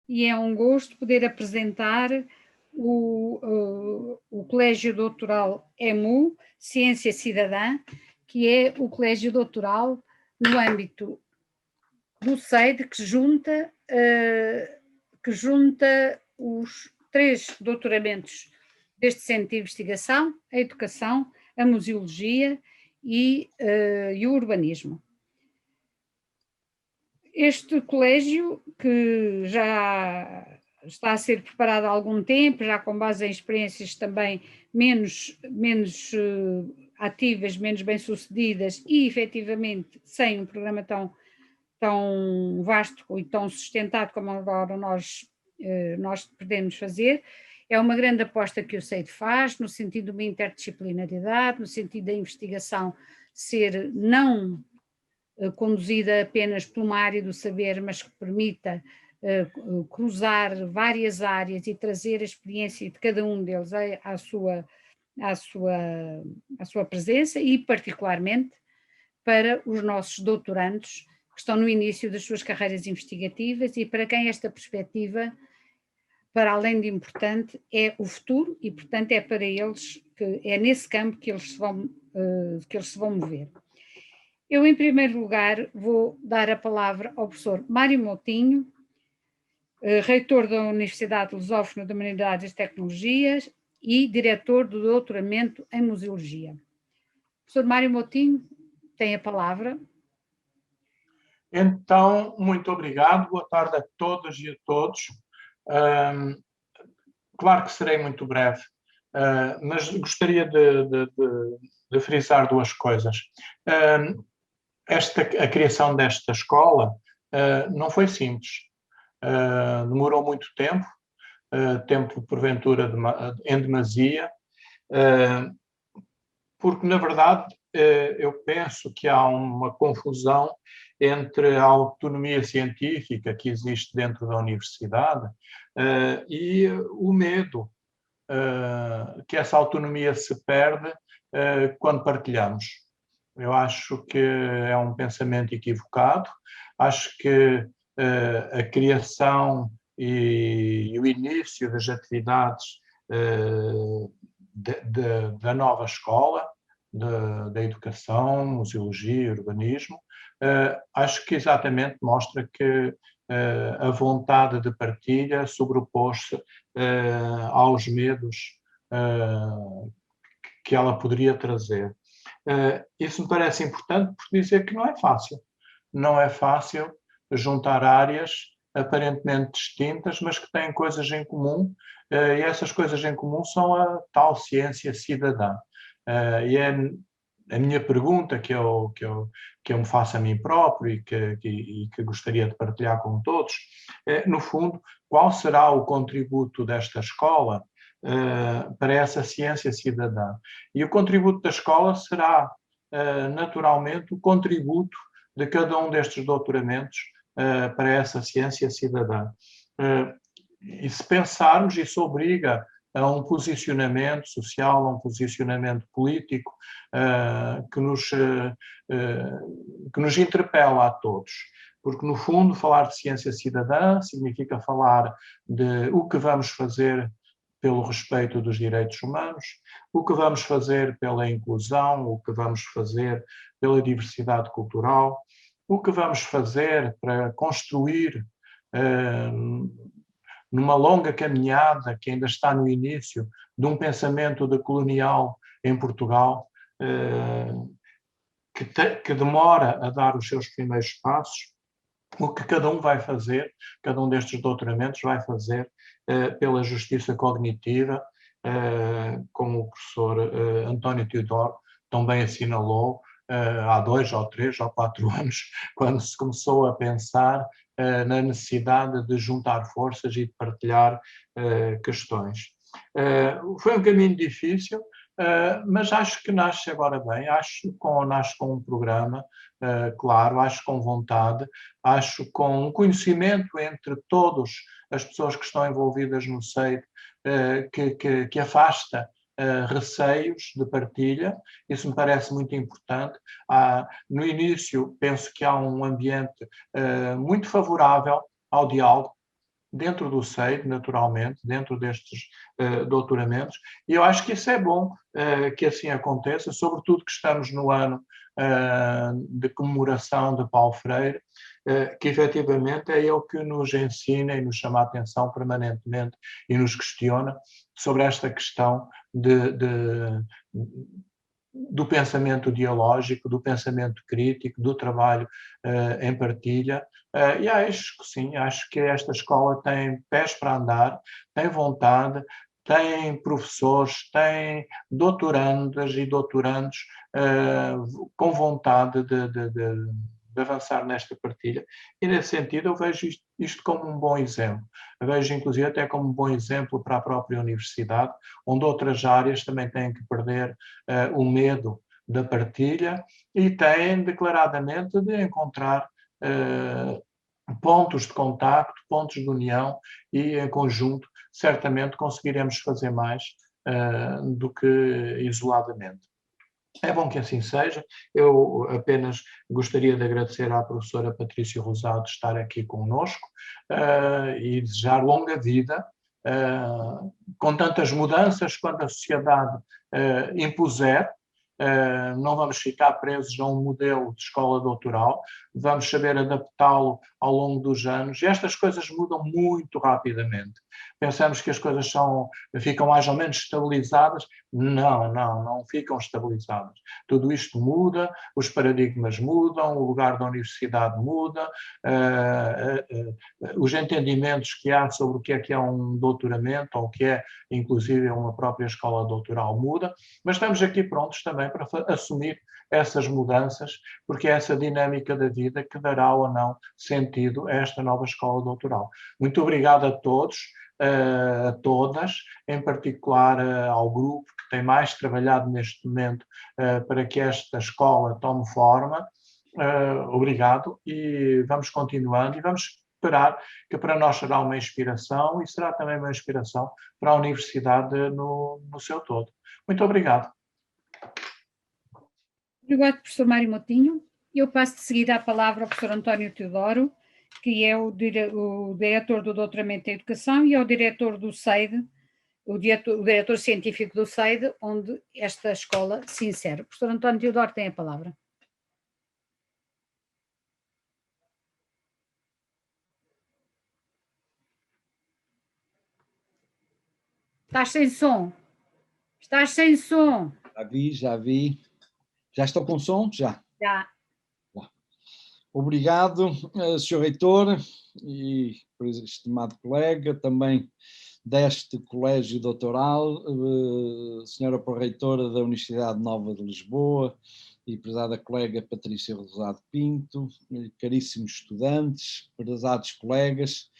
e é um gosto poder apresentar o Colégio Doutoral EMU, Ciência Cidadã, que é o Colégio Doutoral no âmbito do CEID, que junta os 3 doutoramentos deste centro de investigação: a educação, a museologia e o urbanismo. Este colégio, que já está a ser preparado há algum tempo, já com base em experiências também menos ativas, menos bem-sucedidas e, efetivamente, sem um programa tão vasto e tão sustentado como agora nós pretendemos fazer, é uma grande aposta que o CEID faz, no sentido de uma interdisciplinaridade, no sentido da investigação ser não conduzida apenas por uma área do saber, mas que permita cruzar várias áreas e trazer a experiência de cada um deles à sua presença, e particularmente para os nossos doutorandos que estão no início das suas carreiras investigativas e para quem esta perspectiva, para além de importante, é o futuro e, portanto, é para eles, é nesse campo que eles se vão mover. Eu, em primeiro lugar, vou dar a palavra ao professor Mário Moutinho, reitor da Universidade Lusófona de Humanidades e Tecnologias e diretor do doutoramento em Museologia. Professor Mário Moutinho, tem a palavra. Então, muito obrigado, boa tarde a todas e a todos. Claro que serei muito breve, mas gostaria de frisar duas coisas. A criação desta escola não foi simples, demorou muito tempo, porventura em demasia, porque, na verdade, eu penso que há uma confusão entre a autonomia científica que existe dentro da universidade e o medo que essa autonomia se perde quando partilhamos. Eu acho que é um pensamento equivocado, acho que a criação e o início das atividades da nova escola, da educação, museologia e urbanismo, acho que exatamente mostra que a vontade de partilha sobrepôs-se aos medos que ela poderia trazer. Isso me parece importante por dizer que não é fácil. Não é fácil juntar áreas aparentemente distintas, mas que têm coisas em comum, e essas coisas em comum são a tal ciência cidadã. E é a minha pergunta que eu me faço a mim próprio e que gostaria de partilhar com todos, no fundo, qual será o contributo desta escola para essa ciência cidadã? E o contributo da escola será, naturalmente, o contributo de cada um destes doutoramentos para essa ciência cidadã. E se pensarmos, isso obriga a um posicionamento social, a um posicionamento político que nos interpela a todos. Porque, no fundo, falar de ciência cidadã significa falar de o que vamos fazer pelo respeito dos direitos humanos, o que vamos fazer pela inclusão, o que vamos fazer pela diversidade cultural, o que vamos fazer para construir numa longa caminhada que ainda está no início de um pensamento decolonial em Portugal, que demora a dar os seus primeiros passos, o que cada um vai fazer, cada um destes doutoramentos vai fazer pela justiça cognitiva, como o professor António Teodoro também assinalou há 2 ou 3 ou 4 anos, quando se começou a pensar na necessidade de juntar forças e de partilhar questões. Foi um caminho difícil, mas acho que nasce agora bem, nasce com um programa claro, acho com vontade, acho com um conhecimento entre todas as pessoas que estão envolvidas no CEID, que afasta receios de partilha. Isso me parece muito importante. No início, penso que há um ambiente muito favorável ao diálogo, dentro do SEID, naturalmente, dentro destes doutoramentos, e eu acho que isso é bom que assim aconteça, sobretudo que estamos no ano de comemoração de Paulo Freire, que efetivamente é ele que nos ensina e nos chama a atenção permanentemente e nos questiona sobre esta questão do pensamento dialógico, do pensamento crítico, do trabalho em partilha. E acho que sim, acho que esta escola tem pés para andar, tem vontade, tem professores, tem doutorandas e doutorandos com vontade de avançar nesta partilha. E, nesse sentido, eu vejo isto como um bom exemplo. Eu vejo, inclusive, até como um bom exemplo para a própria universidade, onde outras áreas também têm que perder o medo da partilha e têm declaradamente de encontrar pontos de contacto, pontos de união e, em conjunto, certamente conseguiremos fazer mais do que isoladamente. É bom que assim seja. Eu apenas gostaria de agradecer à professora Patrícia Rosado de estar aqui conosco e desejar longa vida, com tantas mudanças quando a sociedade impuser. Não vamos ficar presos a um modelo de escola doutoral, vamos saber adaptá-lo ao longo dos anos, e estas coisas mudam muito rapidamente. Pensamos que as coisas ficam mais ou menos estabilizadas. Não ficam estabilizadas. Tudo isto muda, os paradigmas mudam, o lugar da universidade muda, os entendimentos que há sobre o que é um doutoramento, ou o que é, inclusive, uma própria escola doutoral muda, mas estamos aqui prontos também para assumir essas mudanças, porque é essa dinâmica da vida que dará ou não sentido a esta nova escola doutoral. Muito obrigado a todos, a todas, em particular ao grupo que tem mais trabalhado neste momento para que esta escola tome forma. Obrigado, e vamos continuando e vamos esperar que para nós será uma inspiração e será também uma inspiração para a universidade no seu todo. Muito obrigado. Obrigado, professor Mário Moutinho. Eu passo de seguida a palavra ao professor António Teodoro, que é o diretor do doutoramento em educação e é o diretor do SEID, o diretor científico do SEID, onde esta escola se insere. O professor António Teodoro tem a palavra. Estás sem som. Estás sem som. Já vi. Já estou com som? Já. Já. Obrigado, Sr. Reitor e estimado colega, também deste colégio doutoral, Sra. Pró-Reitora da Universidade Nova de Lisboa e prezada colega Patrícia Rosado Pinto, caríssimos estudantes, prezados colegas,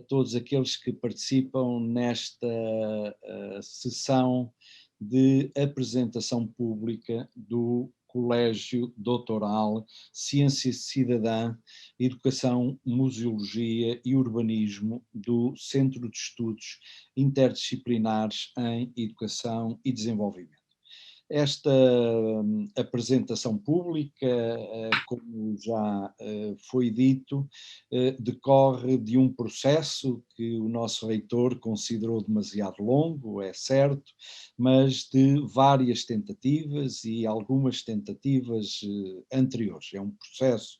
todos aqueles que participam nesta sessão de apresentação pública do Colégio Doutoral Ciência Cidadã, Educação, Museologia e Urbanismo do Centro de Estudos Interdisciplinares em Educação e Desenvolvimento. Esta apresentação pública, como já foi dito, decorre de um processo que o nosso reitor considerou demasiado longo, é certo, mas de várias tentativas e algumas tentativas anteriores. É um processo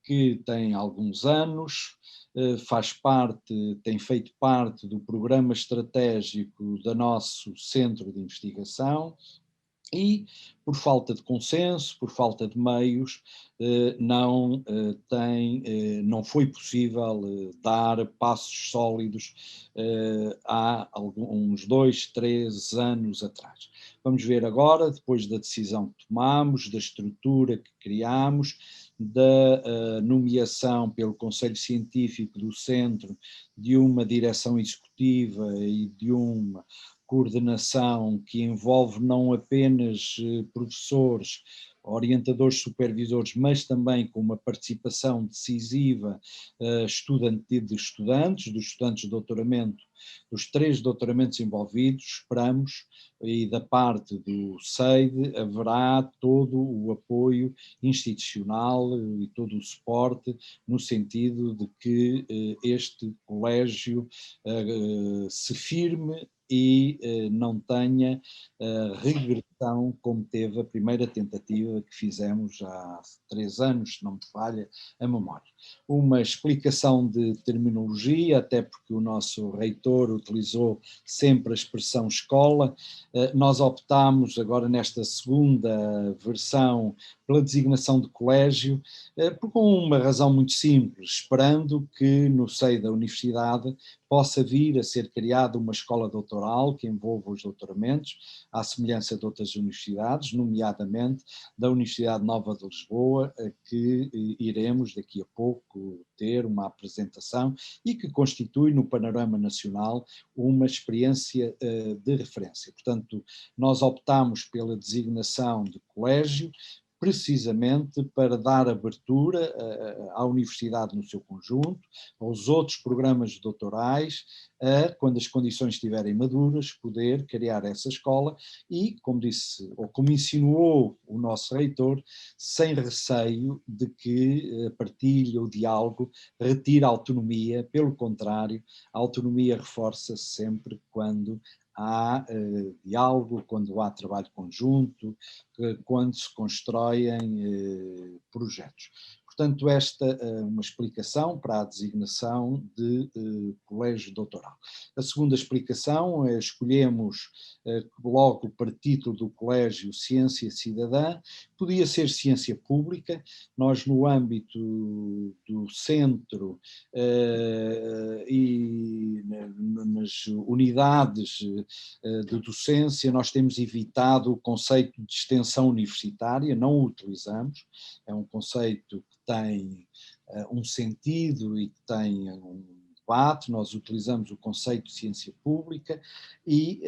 que tem alguns anos, tem feito parte do programa estratégico do nosso centro de investigação, e, por falta de consenso, por falta de meios, não foi possível dar passos sólidos há uns 2, 3 anos atrás. Vamos ver agora, depois da decisão que tomamos, da estrutura que criamos, da nomeação pelo Conselho Científico do Centro de uma direção executiva e de uma coordenação que envolve não apenas professores orientadores, supervisores, mas também com uma participação decisiva estudantil dos estudantes de doutoramento, dos 3 doutoramentos envolvidos. Esperamos, e da parte do SEID haverá todo o apoio institucional e todo o suporte no sentido de que este colégio se firme e não tenha regressão como teve a primeira tentativa que fizemos há 3 anos, se não me falha a memória. Uma explicação de terminologia, até porque o nosso reitor utilizou sempre a expressão escola. Nós optámos agora nesta segunda versão pela designação de colégio, por uma razão muito simples, esperando que no seio da universidade possa vir a ser criada uma escola doutoral que envolva os doutoramentos, à semelhança de outras universidades, nomeadamente da Universidade Nova de Lisboa, que iremos daqui a pouco ter uma apresentação e que constitui no panorama nacional uma experiência de referência. Portanto, nós optamos pela designação de colégio, precisamente para dar abertura à universidade no seu conjunto, aos outros programas doutorais, quando as condições estiverem maduras, poder criar essa escola e, como disse, ou como insinuou o nosso reitor, sem receio de que a partilha, o diálogo, retire a autonomia, pelo contrário, a autonomia reforça-se sempre quando há diálogo, quando há trabalho conjunto, quando se constroem projetos. Portanto, esta é uma explicação para a designação de colégio doutoral. A segunda explicação é escolhemos logo para título do colégio Ciência Cidadã, podia ser ciência pública. Nós no âmbito do centro e nas unidades de docência nós temos evitado o conceito de extensão universitária, não o utilizamos, é um conceito que tem um sentido e que tem um debate. Nós utilizamos o conceito de ciência pública e,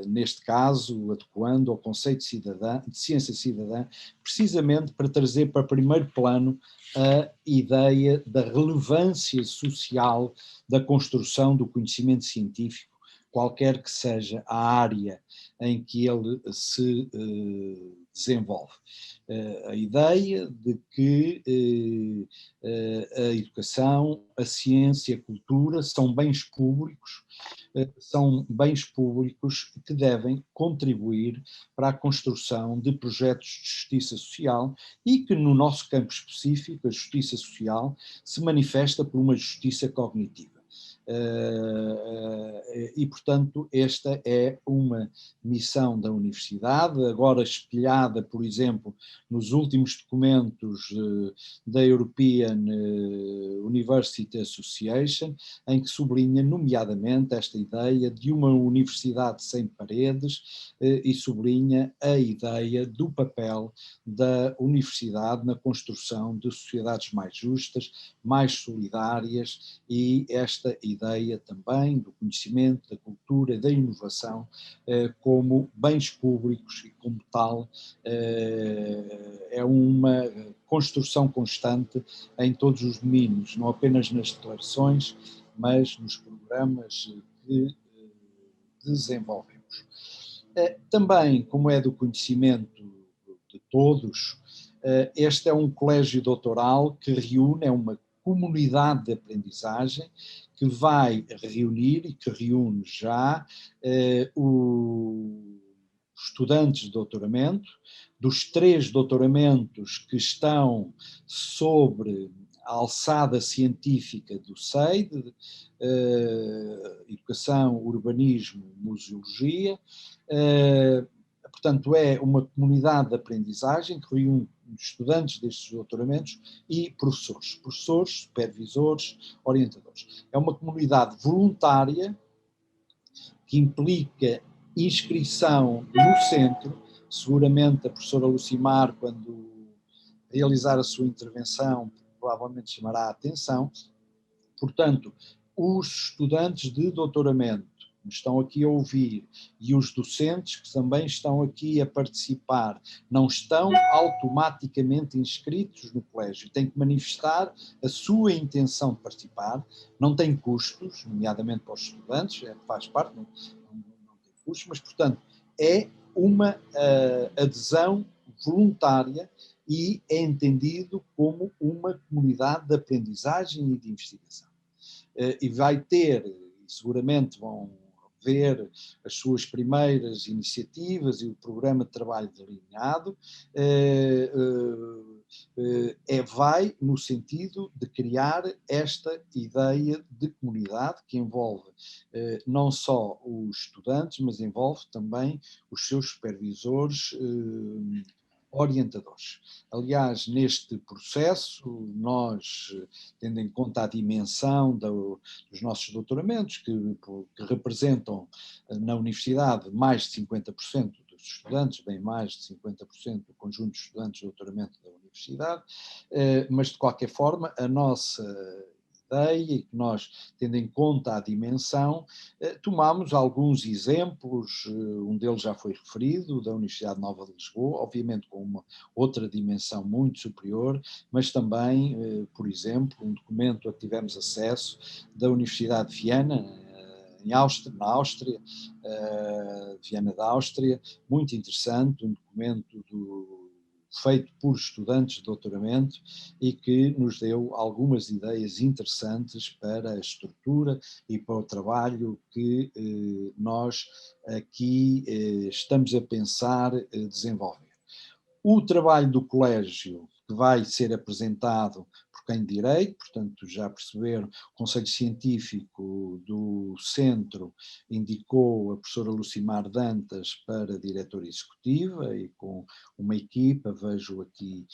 neste caso, adequando ao conceito de ciência cidadã, precisamente para trazer para primeiro plano a ideia da relevância social da construção do conhecimento científico, qualquer que seja a área em que ele se desenvolve. A ideia de que a educação, a ciência, a cultura são bens públicos que devem contribuir para a construção de projetos de justiça social e que no nosso campo específico, a justiça social, se manifesta por uma justiça cognitiva. E, portanto, esta é uma missão da universidade, agora espelhada, por exemplo, nos últimos documentos da European University Association, em que sublinha nomeadamente esta ideia de uma universidade sem paredes e sublinha a ideia do papel da universidade na construção de sociedades mais justas, mais solidárias, e esta ideia também do conhecimento, da cultura, da inovação como bens públicos e como tal é uma construção constante em todos os domínios, não apenas nas declarações, mas nos programas que desenvolvemos. Também, como é do conhecimento de todos, este é um colégio doutoral que reúne, é uma comunidade de aprendizagem que vai reunir e que reúne já os estudantes de doutoramento, dos 3 doutoramentos que estão sobre a alçada científica do SEID, Educação, Urbanismo, Museologia. Portanto, é uma comunidade de aprendizagem que reúne estudantes destes doutoramentos e professores, supervisores, orientadores. É uma comunidade voluntária que implica inscrição no centro. Seguramente a professora Lucimar, quando realizar a sua intervenção, provavelmente chamará a atenção. Portanto, os estudantes de doutoramento me estão aqui a ouvir e os docentes que também estão aqui a participar não estão automaticamente inscritos no colégio, têm que manifestar a sua intenção de participar, não tem custos, nomeadamente para os estudantes, faz parte, não tem custos, mas, portanto, é uma adesão voluntária e é entendido como uma comunidade de aprendizagem e de investigação. E vai ter, seguramente vão ver as suas primeiras iniciativas e o programa de trabalho delineado, vai no sentido de criar esta ideia de comunidade que envolve não só os estudantes, mas envolve também os seus supervisores, orientadores. Aliás, neste processo, nós, tendo em conta a dimensão dos nossos doutoramentos, que representam na universidade mais de 50% dos estudantes, bem mais de 50% do conjunto de estudantes de doutoramento da universidade, mas de qualquer forma, a nossa ideia e que nós, tendo em conta a dimensão, tomamos alguns exemplos, um deles já foi referido, da Universidade Nova de Lisboa, obviamente com uma outra dimensão muito superior, mas também, por exemplo, um documento a que tivemos acesso da Universidade de Viena, na Áustria, Viena da Áustria, muito interessante, um documento feito por estudantes de doutoramento e que nos deu algumas ideias interessantes para a estrutura e para o trabalho que nós aqui estamos a pensar desenvolver. O trabalho do colégio, que vai ser apresentado por quem de direito, portanto já perceberam, o Conselho Científico do Centro indicou a professora Lucimar Dantas para diretora executiva e com uma equipa, vejo aqui,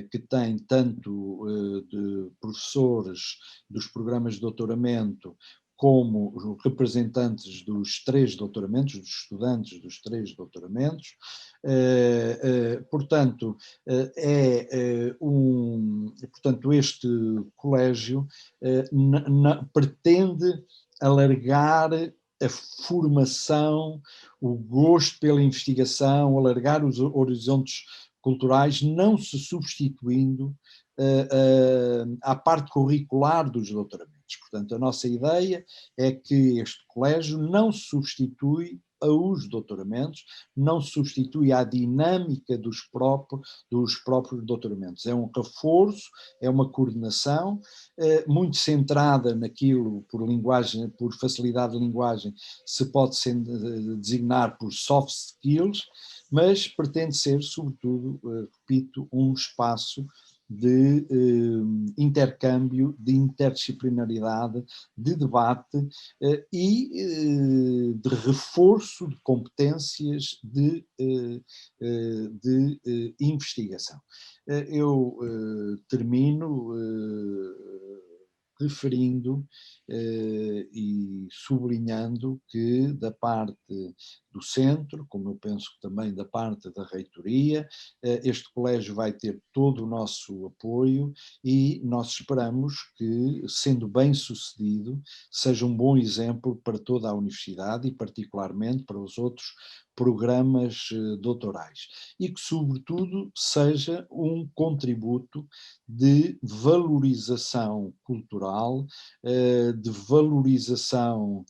que tem tanto de professores dos programas de doutoramento como representantes dos 3 doutoramentos, dos estudantes dos 3 doutoramentos. Portanto, portanto, este colégio pretende alargar a formação, o gosto pela investigação, alargar os horizontes culturais, não se substituindo à parte curricular dos doutoramentos. Portanto, a nossa ideia é que este colégio não substitui aos doutoramentos, não substitui à dinâmica dos próprios doutoramentos. É um reforço, é uma coordenação muito centrada naquilo, por linguagem, por facilidade de linguagem, se pode designar por soft skills, mas pretende ser, sobretudo, repito, um espaço de intercâmbio, de interdisciplinaridade, de debate e de reforço de competências de investigação. Eu termino referindo e sublinhando que da parte do centro, como eu penso que também da parte da reitoria, este colégio vai ter todo o nosso apoio e nós esperamos que, sendo bem sucedido, seja um bom exemplo para toda a universidade e particularmente para os outros programas doutorais e que, sobretudo, seja um contributo de valorização cultural, de valorização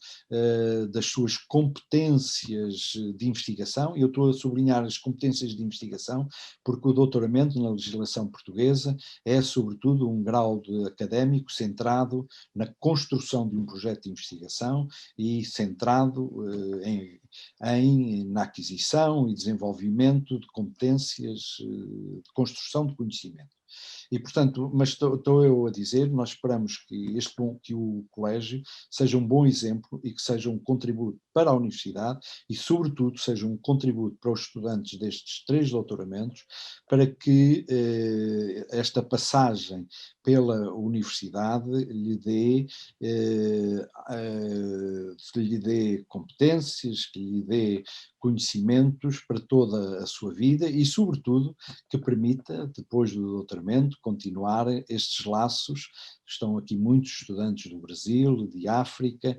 das suas competências de investigação. Eu estou a sublinhar as competências de investigação porque o doutoramento na legislação portuguesa é, sobretudo, um grau académico centrado na construção de um projeto de investigação e centrado na aquisição e desenvolvimento de competências de construção de conhecimento. E, portanto, mas estou eu a dizer, nós esperamos que o colégio seja um bom exemplo e que seja um contributo para a universidade e, sobretudo, seja um contributo para os estudantes destes 3 doutoramentos, para que esta passagem pela universidade lhe dê competências, que lhe dê conhecimentos para toda a sua vida e, sobretudo, que permita, depois do doutoramento, continuar estes laços estão aqui muitos estudantes do Brasil, de África,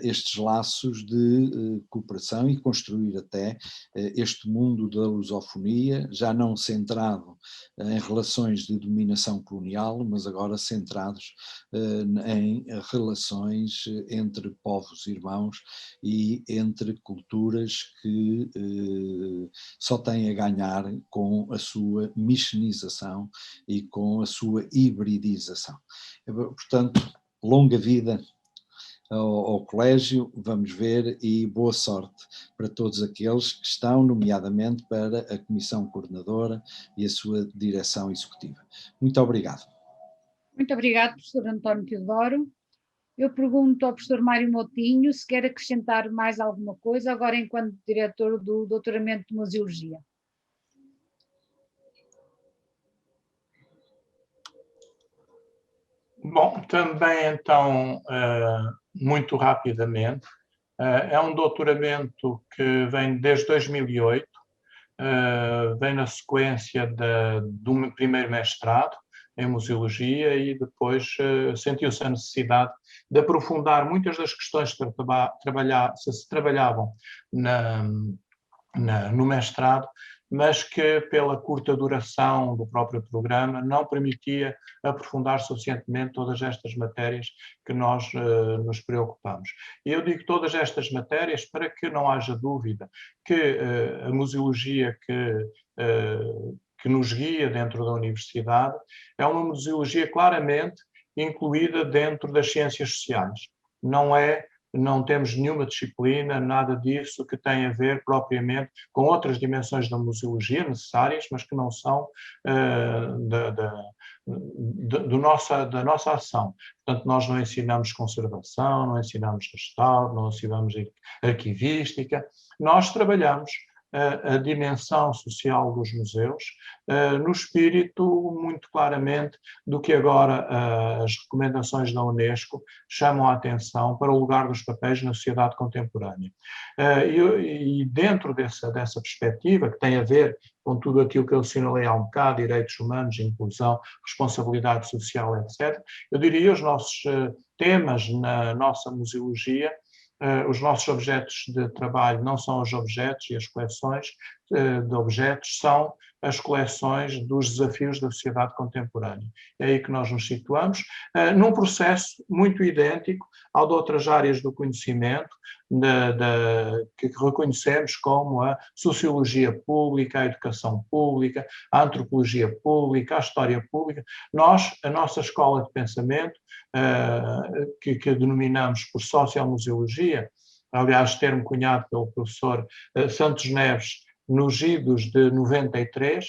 estes laços de cooperação e construir até este mundo da lusofonia, já não centrado em relações de dominação colonial, mas agora centrados em relações entre povos irmãos e entre culturas que só têm a ganhar com a sua mixinização e com a sua hibridização. Portanto, longa vida ao colégio, vamos ver, e boa sorte para todos aqueles que estão, nomeadamente para a Comissão Coordenadora e a sua direção executiva. Muito obrigado. Muito obrigado, professor António Teodoro. Eu pergunto ao professor Mário Moutinho se quer acrescentar mais alguma coisa, agora enquanto diretor do doutoramento de Museologia. Bom, também então, muito rapidamente, é um doutoramento que vem desde 2008, vem na sequência do primeiro mestrado em Museologia e depois sentiu-se a necessidade de aprofundar muitas das questões que se trabalhavam no mestrado, mas que pela curta duração do próprio programa não permitia aprofundar suficientemente todas estas matérias que nós nos preocupamos. E eu digo todas estas matérias para que não haja dúvida que a museologia que nos guia dentro da universidade é uma museologia claramente incluída dentro das ciências sociais. Não temos nenhuma disciplina, nada disso que tenha a ver propriamente com outras dimensões da museologia necessárias, mas que não são da nossa ação. Portanto, nós não ensinamos conservação, não ensinamos restauro, não ensinamos arquivística, nós trabalhamos a dimensão social dos museus, no espírito muito claramente do que agora as recomendações da Unesco chamam a atenção para o lugar dos papéis na sociedade contemporânea. E dentro dessa perspectiva, que tem a ver com tudo aquilo que eu assinalei há um bocado, direitos humanos, inclusão, responsabilidade social, etc., eu diria os nossos temas na nossa museologia. Os nossos objetos de trabalho não são os objetos e as coleções de objetos são as coleções dos desafios da sociedade contemporânea. É aí que nós nos situamos, num processo muito idêntico ao de outras áreas do conhecimento, que reconhecemos como a sociologia pública, a educação pública, a antropologia pública, a história pública. A nossa escola de pensamento, que denominamos por sociomuseologia, aliás, termo cunhado pelo professor Santos Neves nos idos de 93,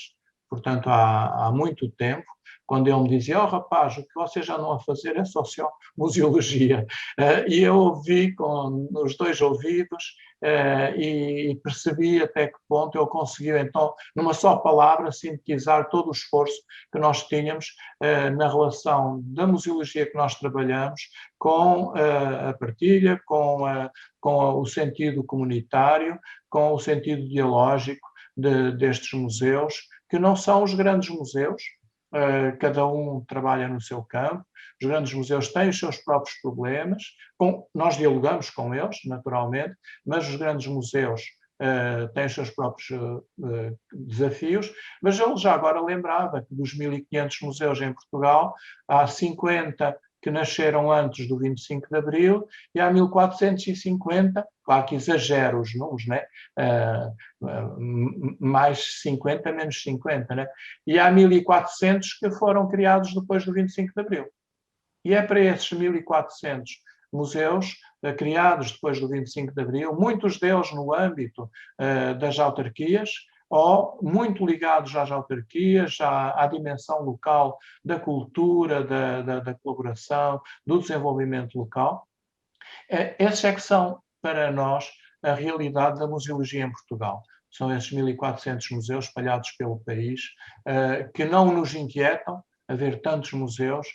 portanto há muito tempo, quando ele me dizia, rapaz, o que vocês já andam a fazer é sociomuseologia. E eu ouvi com os dois ouvidos e percebi até que ponto ele conseguiu, então, numa só palavra, sintetizar todo o esforço que nós tínhamos na relação da museologia que nós trabalhamos com a partilha, com o sentido comunitário, com o sentido dialógico destes museus, que não são os grandes museus. Cada um trabalha no seu campo, os grandes museus têm os seus próprios problemas, nós dialogamos com eles, naturalmente, mas os grandes museus têm os seus próprios desafios, mas ele já agora lembrava que dos 1.500 museus em Portugal, há 50 que nasceram antes do 25 de Abril e há 1.450, claro que exagero os números, né? Mais 50, menos 50, né? E há 1.400 que foram criados depois do 25 de Abril. E é para esses 1.400 museus criados depois do 25 de Abril, muitos deles no âmbito das autarquias, ou muito ligados às autarquias, à dimensão local da cultura, da colaboração, do desenvolvimento local. Esses é que são, para nós, a realidade da museologia em Portugal. São esses 1.400 museus espalhados pelo país, que não nos inquietam haver tantos museus,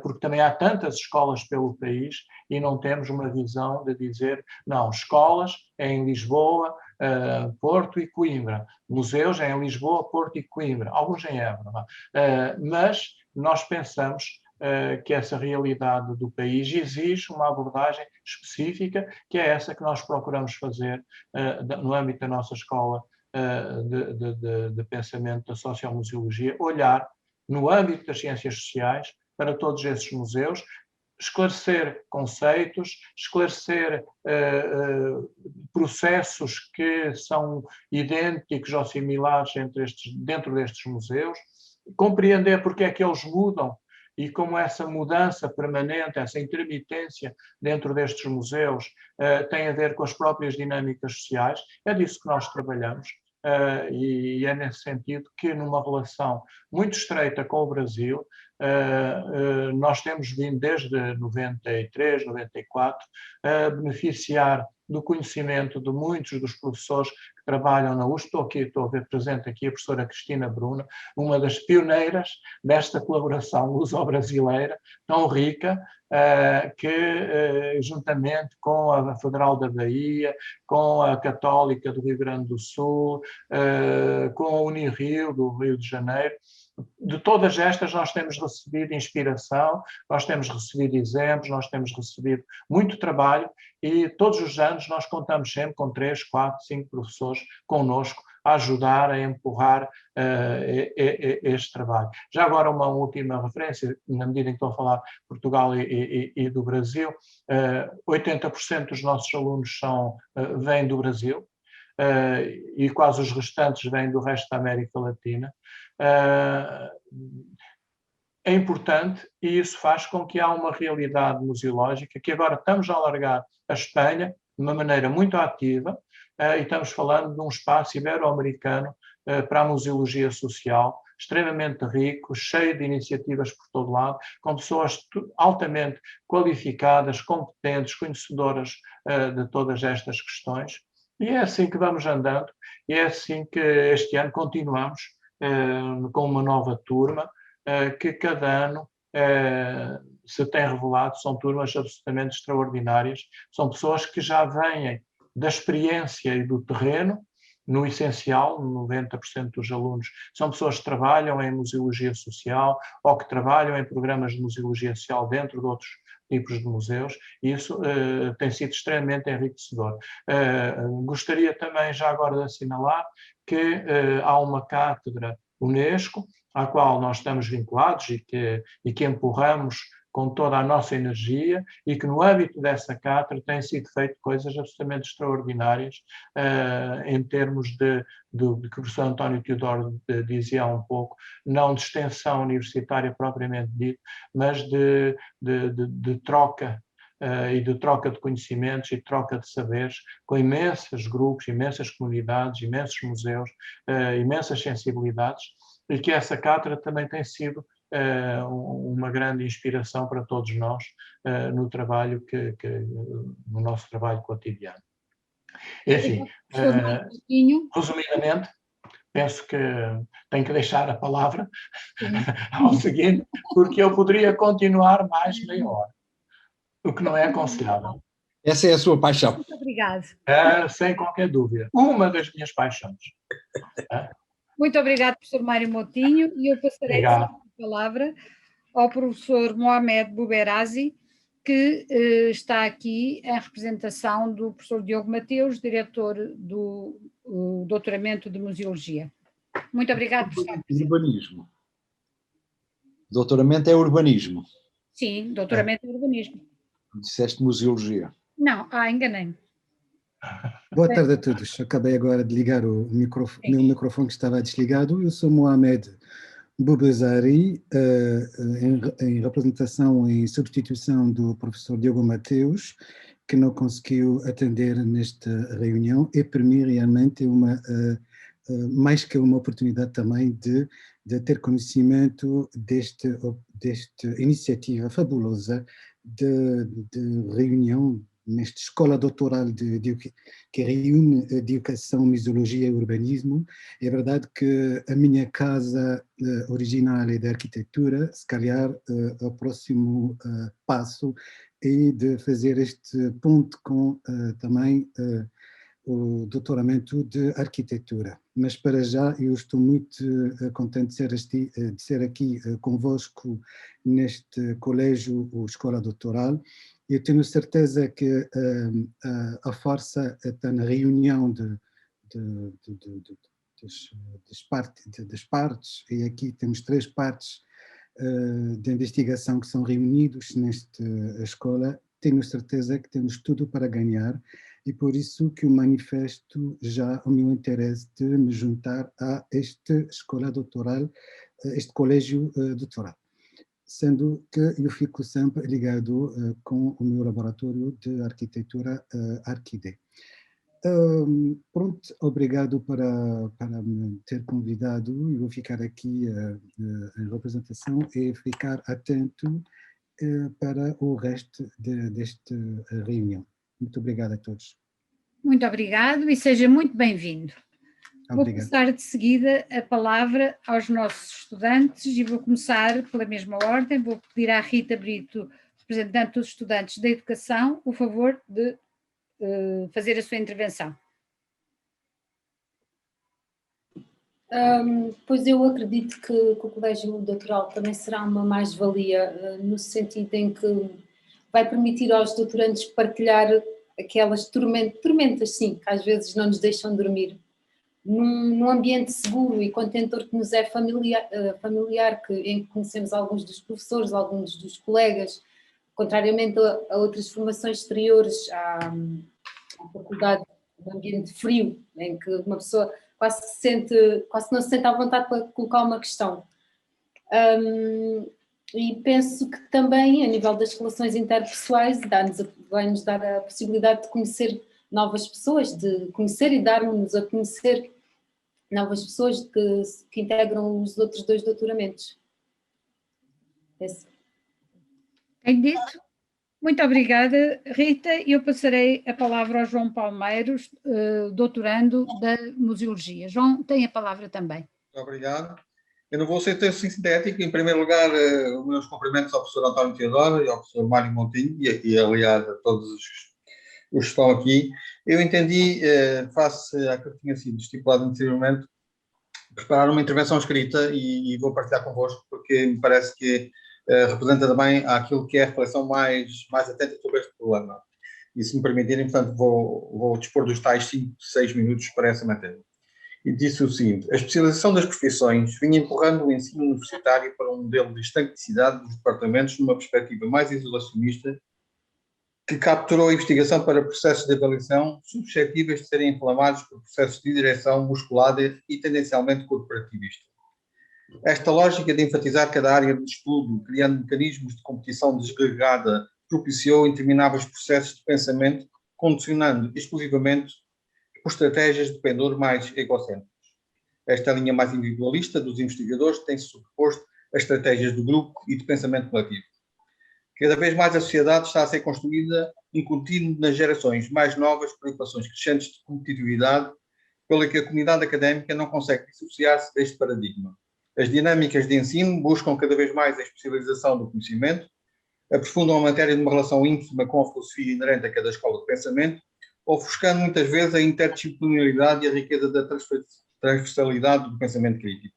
porque também há tantas escolas pelo país e não temos uma visão de dizer, não, escolas é em Lisboa, Porto e Coimbra, museus é em Lisboa, Porto e Coimbra, alguns em Évora, mas nós pensamos que essa realidade do país exige uma abordagem específica, que é essa que nós procuramos fazer no âmbito da nossa escola de pensamento da sociomuseologia, olhar no âmbito das ciências sociais para todos esses museus, esclarecer conceitos, esclarecer processos que são idênticos ou similares dentro destes museus, compreender porque é que eles mudam e como essa mudança permanente, essa intermitência dentro destes museus tem a ver com as próprias dinâmicas sociais. É disso que nós trabalhamos. E é nesse sentido que, numa relação muito estreita com o Brasil, nós temos vindo desde 93, 94, a beneficiar do conhecimento de muitos dos professores que trabalham na USP. Estou a ver presente aqui a professora Cristina Bruna, uma das pioneiras desta colaboração luso-brasileira, tão rica, que juntamente com a Federal da Bahia, com a Católica do Rio Grande do Sul, com a Unirio do Rio de Janeiro, de todas estas nós temos recebido inspiração, nós temos recebido exemplos, nós temos recebido muito trabalho e todos os anos nós contamos sempre com 3, 4, 5 professores connosco a ajudar, a empurrar este trabalho. Já agora uma última referência, na medida em que estou a falar de Portugal e do Brasil, 80% dos nossos alunos vêm do Brasil e quase os restantes vêm do resto da América Latina. É importante e isso faz com que há uma realidade museológica que agora estamos a alargar a Espanha de uma maneira muito ativa e estamos falando de um espaço ibero-americano para a museologia social, extremamente rico, cheio de iniciativas por todo lado, com pessoas altamente qualificadas, competentes, conhecedoras de todas estas questões. E é assim que vamos andando, e é assim que este ano continuamos com uma nova turma, que cada ano se tem revelado, são turmas absolutamente extraordinárias, são pessoas que já vêm da experiência e do terreno, no essencial, 90% dos alunos são pessoas que trabalham em museologia social ou que trabalham em programas de museologia social dentro de outros tipos de museus, e isso tem sido extremamente enriquecedor. Gostaria também já agora de assinalar que há uma cátedra UNESCO, à qual nós estamos vinculados e que empurramos com toda a nossa energia e que no âmbito dessa cátedra têm sido feitas coisas absolutamente extraordinárias em termos de que o professor António Teodoro dizia há um pouco, não de extensão universitária propriamente dita, mas de troca e de troca de conhecimentos e de troca de saberes com imensos grupos, imensas comunidades, imensos museus, imensas sensibilidades, e que essa cátedra também tem sido uma grande inspiração para todos nós no trabalho no nosso trabalho cotidiano. Enfim, resumidamente, penso que tenho que deixar a palavra ao seguinte, porque eu poderia continuar mais meia hora, o que não é aconselhável. Essa é a sua paixão. Muito obrigada. Sem qualquer dúvida. Uma das minhas paixões. Muito obrigado, professor Mário Moutinho, e eu passarei a palavra ao professor Mohamed Bouberazi, que está aqui em representação do professor Diogo Mateus, diretor do doutoramento de Museologia. Muito obrigado por estar presente. Urbanismo. Doutoramento é urbanismo. Sim, doutoramento é urbanismo. Disseste museologia. Não, enganei-me. Boa tarde a todos. Acabei agora de ligar o meu microfone que estava desligado. Eu sou Mohamed Bouberazi, em representação e substituição do professor Diogo Mateus, que não conseguiu atender nesta reunião, e para mim realmente mais que uma oportunidade também de ter conhecimento desta iniciativa fabulosa de reunião nesta escola doutoral que reúne educação, museologia e urbanismo. É verdade que a minha casa original é de arquitetura, se calhar o próximo passo é de fazer este ponto com também o doutoramento de arquitetura. Mas para já eu estou muito contente de ser aqui convosco neste colégio ou escola doutoral. Eu tenho certeza que a força está na reunião das partes, e aqui temos 3 partes de investigação que são reunidos nesta escola. Tenho certeza que temos tudo para ganhar, e por isso que eu manifesto já o meu interesse de me juntar a esta escola doutoral, este colégio doutoral, sendo que eu fico sempre ligado com o meu laboratório de arquitetura Arquide. Pronto, obrigado para me ter convidado. Eu vou ficar aqui em representação e ficar atento para o resto desta reunião. Muito obrigado a todos. Muito obrigado e seja muito bem-vindo. Vou passar de seguida a palavra aos nossos estudantes e vou começar pela mesma ordem. Vou pedir à Rita Brito, representante dos estudantes da educação, o favor de fazer a sua intervenção. Pois eu acredito que o colégio doutoral também será uma mais-valia, no sentido em que vai permitir aos doutorandos partilhar aquelas tormentas, sim, que às vezes não nos deixam dormir, num ambiente seguro e contentor que nos é familiar, em que conhecemos alguns dos professores, alguns dos colegas, contrariamente a outras formações exteriores, à faculdade, um ambiente frio, em que uma pessoa quase não se sente à vontade para colocar uma questão. E penso que também, a nível das relações interpessoais, vai-nos dar a possibilidade de conhecer novas pessoas, de conhecer e dar-nos a conhecer novas pessoas que integram os outros 2 doutoramentos. Tem dito? Muito obrigada, Rita. Eu passarei a palavra ao João Palmeiros, doutorando da Museologia. João, tem a palavra também. Muito obrigado. Eu não vou ser tão sintético. Em primeiro lugar, os meus cumprimentos ao professor António Teodoro e ao professor Mário Montinho e aliás, a todos os que estão aqui. Eu entendi, face àquilo que tinha sido estipulado anteriormente, preparar uma intervenção escrita e vou partilhar convosco, porque me parece que representa também aquilo que é a reflexão mais atenta sobre este problema. E se me permitirem, portanto, vou dispor dos tais 5, 6 minutos para essa matéria. E disse o seguinte: a especialização das profissões vinha empurrando o ensino universitário para um modelo de estanquicidade dos departamentos numa perspectiva mais isolacionista, que capturou a investigação para processos de avaliação suscetíveis de serem inflamados por processos de direção musculada e tendencialmente corporativista. Esta lógica de enfatizar cada área de estudo, criando mecanismos de competição desagregada, propiciou intermináveis processos de pensamento, condicionando exclusivamente por estratégias de pendor mais egocêntricos. Esta linha mais individualista dos investigadores tem-se sobreposto a estratégias do grupo e de pensamento coletivo. Cada vez mais a sociedade está a ser construída, incutindo nas gerações mais novas preocupações crescentes de competitividade, pela que a comunidade académica não consegue dissociar-se deste paradigma. As dinâmicas de ensino buscam cada vez mais a especialização do conhecimento, aprofundam a matéria de uma relação íntima com a filosofia inerente a cada escola de pensamento, ofuscando muitas vezes a interdisciplinaridade e a riqueza da transversalidade do pensamento crítico.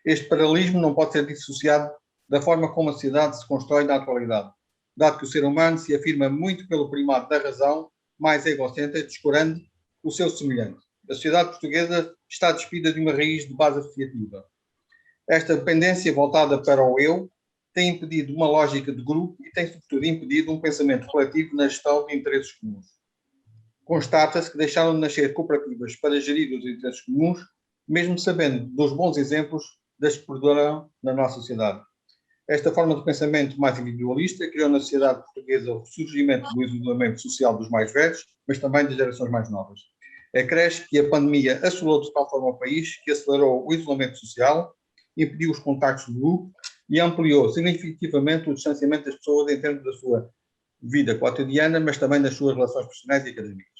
Este paralelismo não pode ser dissociado da forma como a sociedade se constrói na atualidade, dado que o ser humano se afirma muito pelo primado da razão, mais egocêntrica, descurando o seu semelhante. A sociedade portuguesa está despida de uma raiz de base associativa. Esta dependência voltada para o eu tem impedido uma lógica de grupo e tem, sobretudo, impedido um pensamento coletivo na gestão de interesses comuns. Constata-se que deixaram de nascer cooperativas para gerir os interesses comuns, mesmo sabendo dos bons exemplos das que perduraram na nossa sociedade. Esta forma de pensamento mais individualista criou na sociedade portuguesa o ressurgimento do isolamento social dos mais velhos, mas também das gerações mais novas. Acresce que a pandemia assolou de tal forma o país que acelerou o isolamento social, impediu os contactos de grupo e ampliou significativamente o distanciamento das pessoas em termos da sua vida cotidiana, mas também das suas relações profissionais e académicas.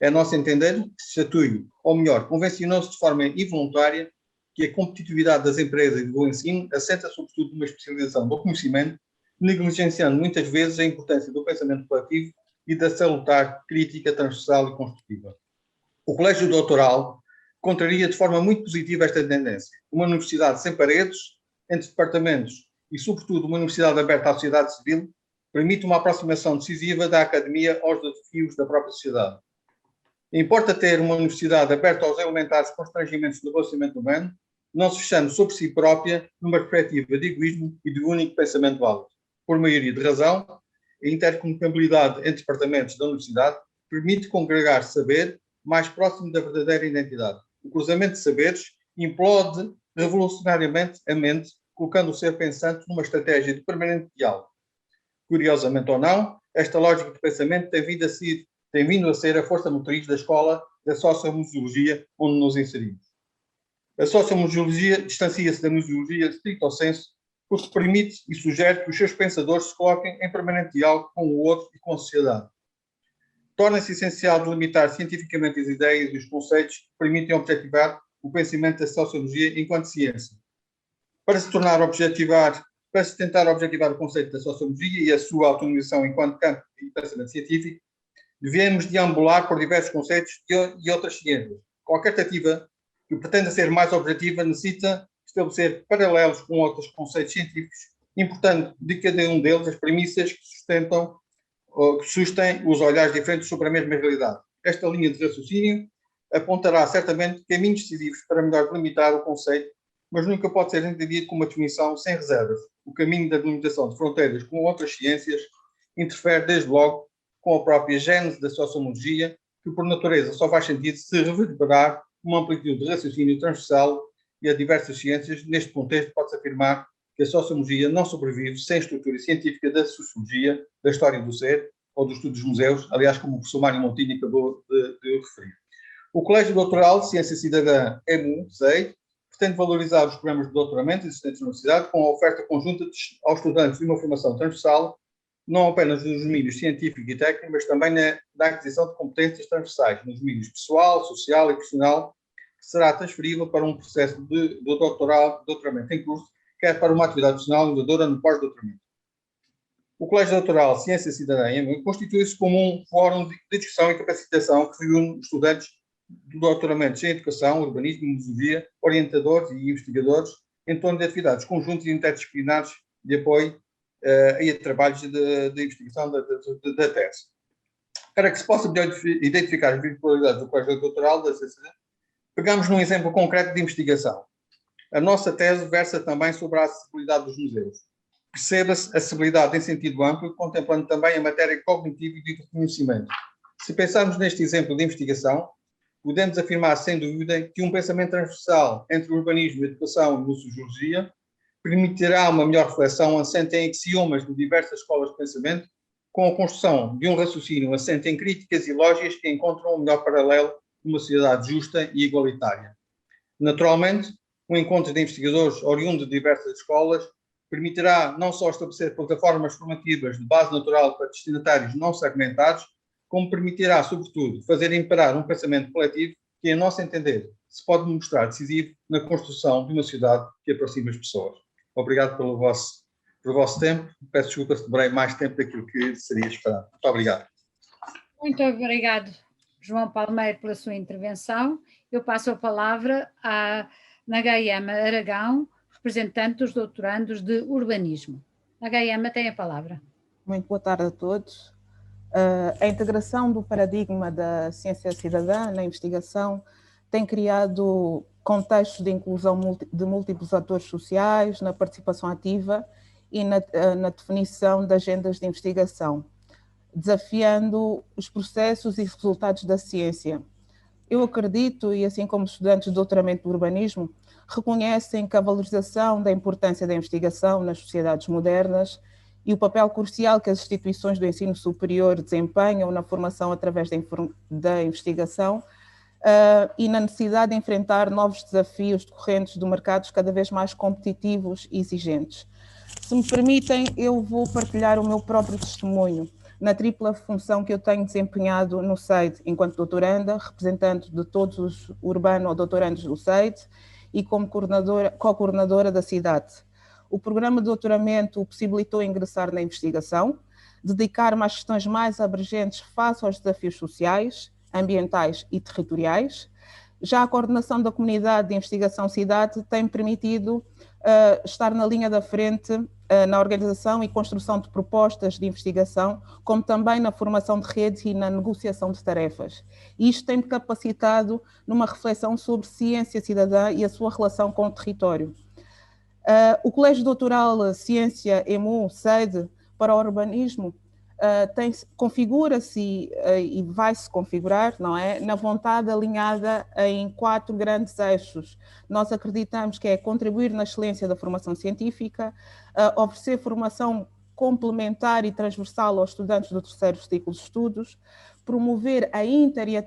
É nosso entender que se atue, ou melhor, convencionou-se de forma involuntária que a competitividade das empresas e do ensino assenta sobretudo numa especialização do conhecimento, negligenciando muitas vezes a importância do pensamento coletivo e da salutar crítica transversal e construtiva. O colégio doutoral contraria de forma muito positiva esta tendência. Uma universidade sem paredes, entre departamentos e, sobretudo, uma universidade aberta à sociedade civil, permite uma aproximação decisiva da academia aos desafios da própria sociedade. Importa ter uma universidade aberta aos elementares constrangimentos do relacionamento humano, não se fechando sobre si própria numa perspectiva de egoísmo e de único pensamento válido. Por maioria de razão, a intercomunicabilidade entre departamentos da universidade permite congregar saber mais próximo da verdadeira identidade. O cruzamento de saberes implode revolucionariamente a mente, colocando o ser pensante numa estratégia de permanente diálogo. Curiosamente ou não, esta lógica de pensamento tem vindo a ser a força motriz da escola da sociomuseologia onde nos inserimos. A sociomuseologia distancia-se da museologia stricto sensu, porque permite e sugere que os seus pensadores se coloquem em permanente diálogo com o outro e com a sociedade. Torna-se essencial delimitar cientificamente as ideias e os conceitos que permitem objetivar o pensamento da sociologia enquanto ciência. Para se tentar objetivar o conceito da sociologia e a sua autonomização enquanto campo de pensamento científico, devemos deambular por diversos conceitos e outras ciências. Qualquer tentativa que pretenda ser mais objetiva necessita estabelecer paralelos com outros conceitos científicos, importando de cada um deles as premissas que sustem os olhares diferentes sobre a mesma realidade. Esta linha de raciocínio apontará certamente caminhos decisivos para melhor delimitar o conceito, mas nunca pode ser entendido como uma definição sem reservas. O caminho da delimitação de fronteiras com outras ciências interfere desde logo com a própria gênese da sociologia, que por natureza só faz sentido se reverberar uma amplitude de raciocínio transversal e a diversas ciências. Neste contexto, pode-se afirmar que a sociologia não sobrevive sem estrutura científica da sociologia, da história do ser ou do estudo dos museus, aliás, como o professor Mário Montinho acabou de referir. O Colégio Doutoral de Ciência Cidadã EMU, SEI, pretende valorizar os programas de doutoramento existentes na universidade com a oferta conjunta aos estudantes de uma formação transversal, não apenas nos domínios científico e técnico, mas também na aquisição de competências transversais nos domínios pessoal, social e profissional, que será transferível para um processo de doutoramento em curso, quer para uma atividade profissional inovadora no pós-doutoramento. O Colégio Doutoral Ciência Cidadã constitui-se como um fórum de discussão e capacitação que reúne estudantes de doutoramentos em educação, urbanismo e museologia, orientadores e investigadores, em torno de atividades conjuntas e interdisciplinares de apoio e a trabalhos de investigação da tese. Para que se possa identificar as virtualidades do Colégio Doutoral da CCD, pegamos num exemplo concreto de investigação. A nossa tese versa também sobre a acessibilidade dos museus. Perceba-se acessibilidade em sentido amplo, contemplando também a matéria cognitiva e de conhecimento. Se pensarmos neste exemplo de investigação, podemos afirmar sem dúvida que um pensamento transversal entre o urbanismo, a educação e a museologia permitirá uma melhor reflexão assente em axiomas de diversas escolas de pensamento, com a construção de um raciocínio assente em críticas e lógicas que encontram o melhor paralelo numa sociedade justa e igualitária. Naturalmente, o encontro de investigadores oriundos de diversas escolas permitirá não só estabelecer plataformas formativas de base natural para destinatários não segmentados, como permitirá, sobretudo, fazer imperar um pensamento coletivo que, a nosso entender, se pode mostrar decisivo na construção de uma sociedade que aproxima as pessoas. Obrigado pelo vosso tempo. Peço desculpa se demorei mais tempo daquilo que seria esperado. Muito obrigado. Muito obrigado, João Palmeiro, pela sua intervenção. Eu passo a palavra à Nagayama Aragão, representante dos doutorandos de urbanismo. Nagayama tem a palavra. Muito boa tarde a todos. A integração do paradigma da ciência cidadã na investigação tem criado contextos de inclusão de múltiplos atores sociais na participação ativa e na definição de agendas de investigação, desafiando os processos e resultados da ciência. Eu acredito, e assim como estudantes de doutoramento de urbanismo, reconhecem que a valorização da importância da investigação nas sociedades modernas e o papel crucial que as instituições do ensino superior desempenham na formação através da investigação e na necessidade de enfrentar novos desafios decorrentes de mercados cada vez mais competitivos e exigentes. Se me permitem, eu vou partilhar o meu próprio testemunho na tripla função que eu tenho desempenhado no SEID, enquanto doutoranda, representante de todos os urbano-doutorandos do SEID e como co-coordenadora da cidade. O programa de doutoramento o possibilitou ingressar na investigação, dedicar-me às questões mais abrangentes face aos desafios sociais, ambientais e territoriais. Já a coordenação da comunidade de investigação Cidade tem permitido estar na linha da frente na organização e construção de propostas de investigação, como também na formação de redes e na negociação de tarefas. Isto tem capacitado numa reflexão sobre ciência cidadã e a sua relação com o território. O Colégio Doutoral Ciência EMU, sede para o urbanismo, configura-se e vai-se configurar, não é, na vontade alinhada em 4 grandes eixos. Nós acreditamos que é contribuir na excelência da formação científica, oferecer formação complementar e transversal aos estudantes do 3º ciclo de estudos, promover a inter e a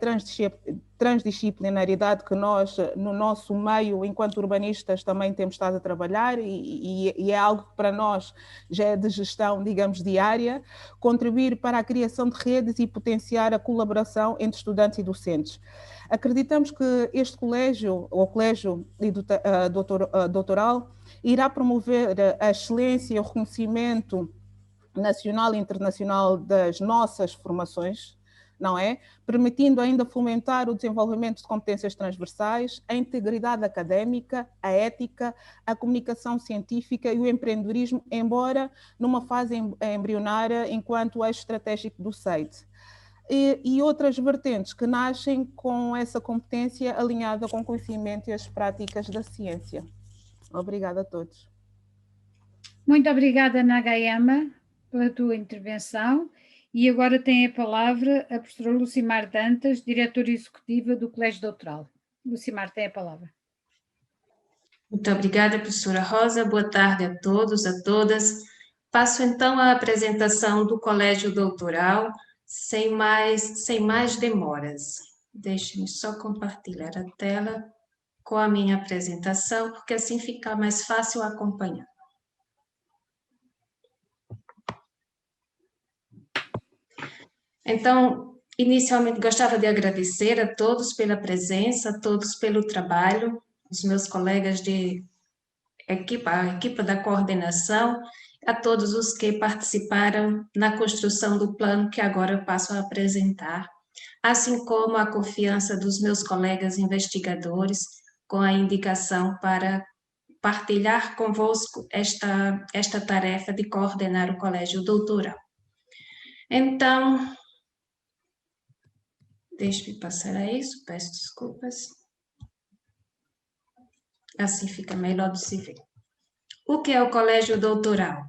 transdisciplinaridade que nós, no nosso meio, enquanto urbanistas, também temos estado a trabalhar e é algo que para nós já é de gestão, digamos, diária, contribuir para a criação de redes e potenciar a colaboração entre estudantes e docentes. Acreditamos que este colégio, o Colégio Doutoral, irá promover a excelência e o reconhecimento nacional e internacional das nossas formações, não é? Permitindo ainda fomentar o desenvolvimento de competências transversais, a integridade académica, a ética, a comunicação científica e o empreendedorismo, embora numa fase embrionária enquanto eixo estratégico do SEID. E outras vertentes que nascem com essa competência alinhada com o conhecimento e as práticas da ciência. Obrigada a todos. Muito obrigada, Nagayama, pela tua intervenção. E agora tem a palavra a professora Lucimar Dantas, diretora executiva do Colégio Doutoral. Lucimar, tem a palavra. Muito obrigada, professora Rosa. Boa tarde a todos, a todas. Passo então a apresentação do Colégio Doutoral, sem mais demoras. Deixe-me só compartilhar a tela com a minha apresentação, porque assim fica mais fácil acompanhar. Então, inicialmente gostava de agradecer a todos pela presença, a todos pelo trabalho, os meus colegas de equipa, a equipa da coordenação, a todos os que participaram na construção do plano que agora passo a apresentar, assim como a confiança dos meus colegas investigadores com a indicação para partilhar convosco esta tarefa de coordenar o Colégio Doutoral. Então, deixe-me passar a isso, peço desculpas. Assim fica melhor de se ver. O que é o Colégio Doutoral?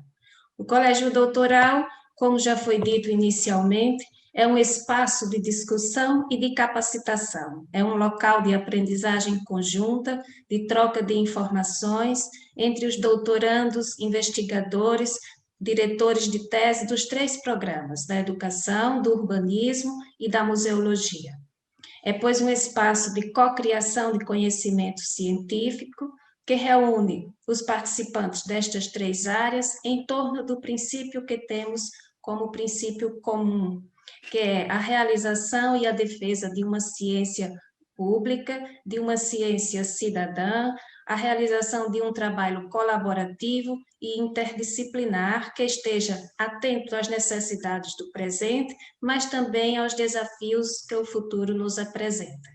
O Colégio Doutoral, como já foi dito inicialmente, é um espaço de discussão e de capacitação. É um local de aprendizagem conjunta, de troca de informações entre os doutorandos, investigadores, diretores de tese dos 3 programas, da educação, do urbanismo e da museologia. É, pois, um espaço de cocriação de conhecimento científico que reúne os participantes destas 3 áreas em torno do princípio que temos como princípio comum, que é a realização e a defesa de uma ciência pública, de uma ciência cidadã, a realização de um trabalho colaborativo e interdisciplinar que esteja atento às necessidades do presente, mas também aos desafios que o futuro nos apresenta.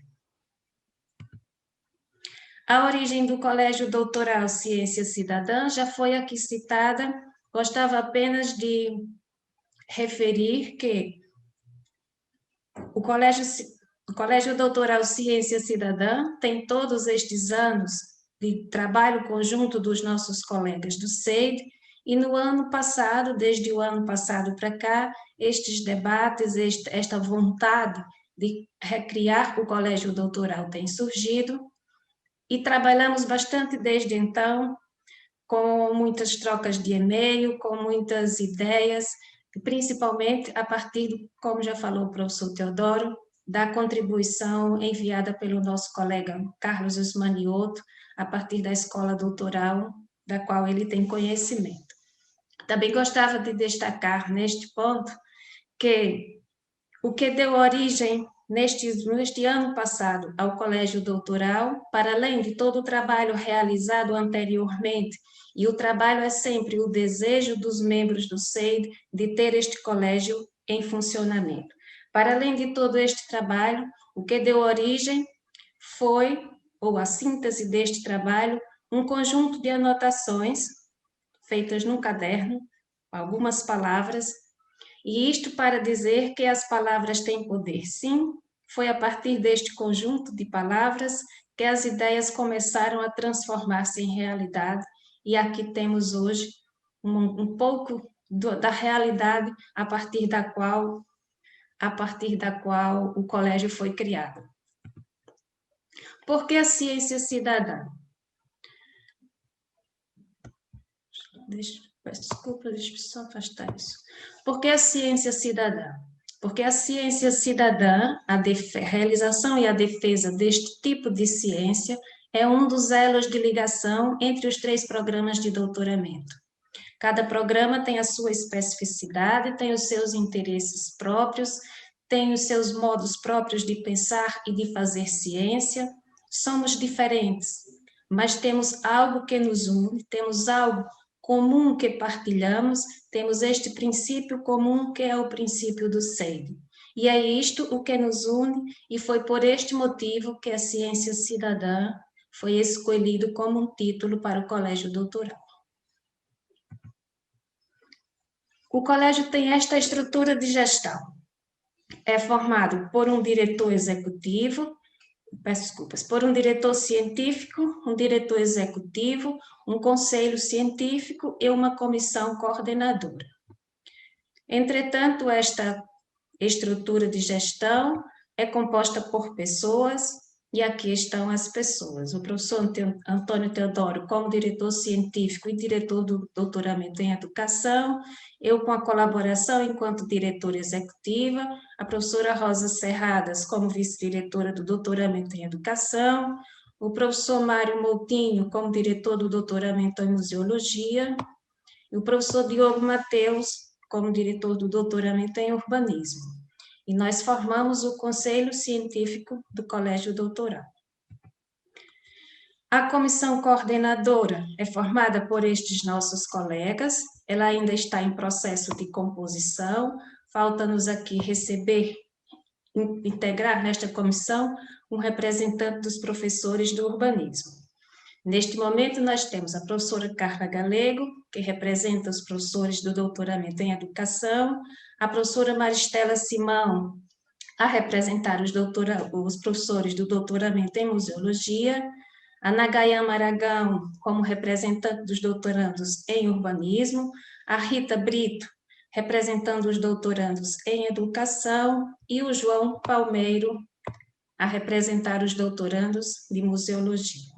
A origem do Colégio Doutoral Ciência Cidadã já foi aqui citada, gostava apenas de referir que o Colégio Doutoral Ciência Cidadã tem todos estes anos de trabalho conjunto dos nossos colegas do SEID, e no ano passado, desde o ano passado para cá, estes debates, esta vontade de recriar o Colégio Doutoral tem surgido, e trabalhamos bastante desde então, com muitas trocas de e-mail, com muitas ideias, principalmente a partir, como já falou o professor Teodoro, da contribuição enviada pelo nosso colega Carlos Osmanioto, a partir da escola doutoral, da qual ele tem conhecimento. Também gostava de destacar neste ponto que o que deu origem neste ano passado ao Colégio Doutoral, para além de todo o trabalho realizado anteriormente, e o trabalho é sempre o desejo dos membros do SEID de ter este colégio em funcionamento. Para além de todo este trabalho, o que deu origem foi, ou a síntese deste trabalho, um conjunto de anotações feitas num caderno, algumas palavras, e isto para dizer que as palavras têm poder. Sim, foi a partir deste conjunto de palavras que as ideias começaram a transformar-se em realidade, e aqui temos hoje um pouco da realidade a partir da qual o colégio foi criado. Por que a ciência cidadã? Desculpa, deixa eu só afastar isso. Por que a ciência cidadã? Porque a ciência cidadã, a realização e a defesa deste tipo de ciência é um dos elos de ligação entre os 3 programas de doutoramento. Cada programa tem a sua especificidade, tem os seus interesses próprios, tem os seus modos próprios de pensar e de fazer ciência. Somos diferentes, mas temos algo que nos une, temos algo comum que partilhamos, temos este princípio comum que é o princípio do SEID. E é isto o que nos une, e foi por este motivo que a ciência cidadã foi escolhido como um título para o colégio doutoral. O colégio tem esta estrutura de gestão. É formado por um diretor executivo, por um diretor científico, um diretor executivo, um conselho científico e uma comissão coordenadora. Entretanto, esta estrutura de gestão é composta por pessoas, e aqui estão as pessoas. O professor Antônio Teodoro como diretor científico e diretor do doutoramento em educação, eu com a colaboração enquanto diretora executiva, a professora Rosa Serradas como vice-diretora do doutoramento em educação, o professor Mário Moutinho como diretor do doutoramento em museologia, e o professor Diogo Mateus como diretor do doutoramento em urbanismo. E nós formamos o Conselho Científico do Colégio Doutoral. A comissão coordenadora é formada por estes nossos colegas, ela ainda está em processo de composição, falta-nos aqui integrar nesta comissão um representante dos professores do urbanismo. Neste momento, nós temos a professora Carla Galego, que representa os professores do doutoramento em educação, a professora Maristela Simão, a representar os professores do doutoramento em museologia, a Nagayama Aragão, como representante dos doutorandos em urbanismo, a Rita Brito, representando os doutorandos em educação, e o João Palmeiro, a representar os doutorandos de museologia.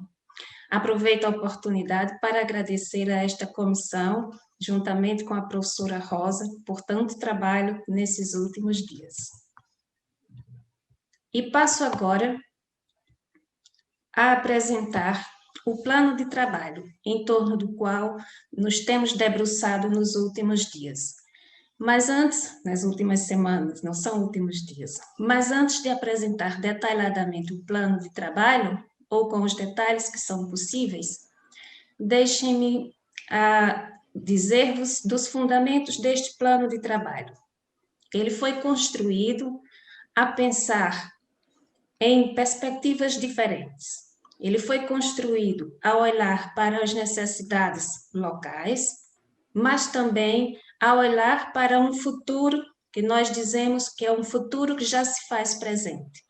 Aproveito a oportunidade para agradecer a esta comissão, juntamente com a professora Rosa, por tanto trabalho nesses últimos dias. E passo agora a apresentar o plano de trabalho, em torno do qual nos temos debruçado nos últimos dias. Mas antes, nas últimas semanas, não são últimos dias, mas antes de apresentar detalhadamente o plano de trabalho, ou com os detalhes que são possíveis, deixem-me dizer-vos dos fundamentos deste plano de trabalho. Ele foi construído a pensar em perspectivas diferentes. Ele foi construído a olhar para as necessidades locais, mas também a olhar para um futuro que nós dizemos que é um futuro que já se faz presente.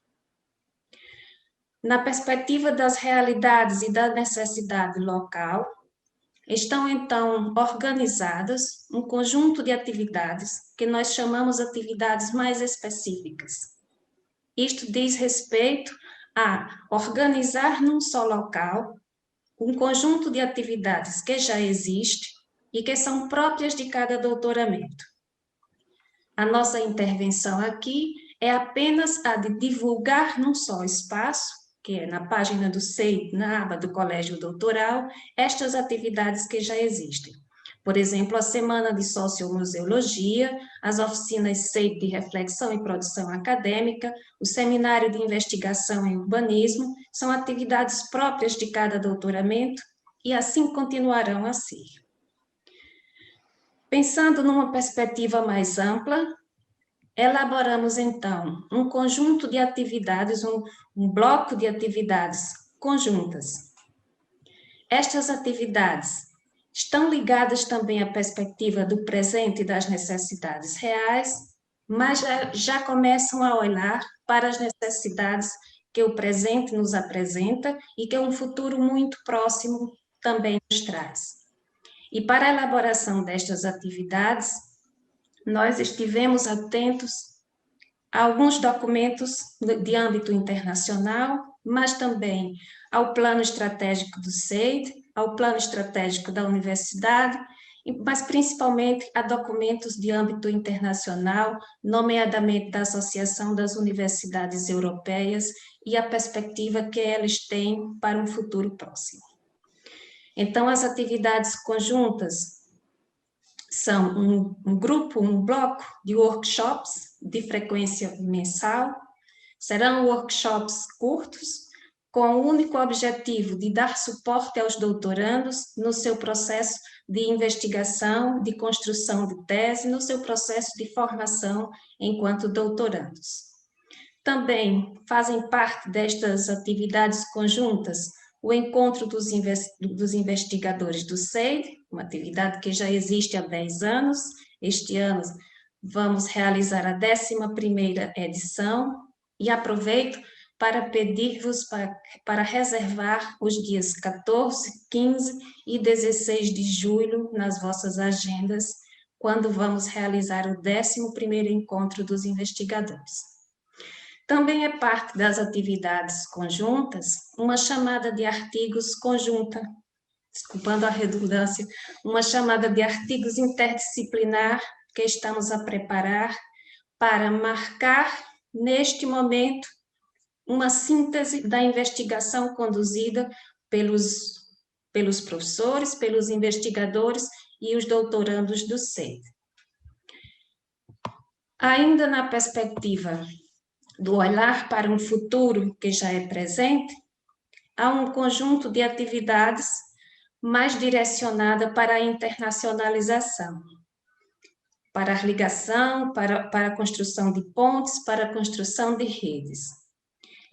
Na perspectiva das realidades e da necessidade local, estão então organizadas um conjunto de atividades que nós chamamos atividades mais específicas. Isto diz respeito a organizar num só local um conjunto de atividades que já existe e que são próprias de cada doutoramento. A nossa intervenção aqui é apenas a de divulgar num só espaço, que é na página do SEI, na aba do Colégio Doutoral, estas atividades que já existem. Por exemplo, a Semana de Sociomuseologia, as oficinas SEI de Reflexão e Produção Acadêmica, o Seminário de Investigação em Urbanismo, são atividades próprias de cada doutoramento e assim continuarão a ser. Pensando numa perspectiva mais ampla, elaboramos, então, um conjunto de atividades, um bloco de atividades conjuntas. Estas atividades estão ligadas também à perspectiva do presente e das necessidades reais, mas já começam a olhar para as necessidades que o presente nos apresenta e que um futuro muito próximo também nos traz. E para a elaboração destas atividades, nós estivemos atentos a alguns documentos de âmbito internacional, mas também ao plano estratégico do SEID, ao plano estratégico da universidade, mas principalmente a documentos de âmbito internacional, nomeadamente da Associação das Universidades Europeias e a perspectiva que eles têm para um futuro próximo. Então, as atividades conjuntas são um bloco de workshops de frequência mensal. Serão workshops curtos, com o único objetivo de dar suporte aos doutorandos no seu processo de investigação, de construção de tese, no seu processo de formação enquanto doutorandos. Também fazem parte destas atividades conjuntas o encontro dos investigadores do SEID, uma atividade que já existe há 10 anos. Este ano vamos realizar a 11ª edição e aproveito para pedir-vos para reservar os dias 14, 15 e 16 de julho nas vossas agendas, quando vamos realizar o 11º encontro dos investigadores. Também é parte das atividades conjuntas uma chamada de artigos conjunta, desculpando a redundância, uma chamada de artigos interdisciplinar que estamos a preparar para marcar, neste momento, uma síntese da investigação conduzida pelos professores, pelos investigadores e os doutorandos do SEID. Ainda na perspectiva do olhar para um futuro que já é presente, há um conjunto de atividades mais direcionada para a internacionalização, para a ligação, para a construção de pontes, para a construção de redes.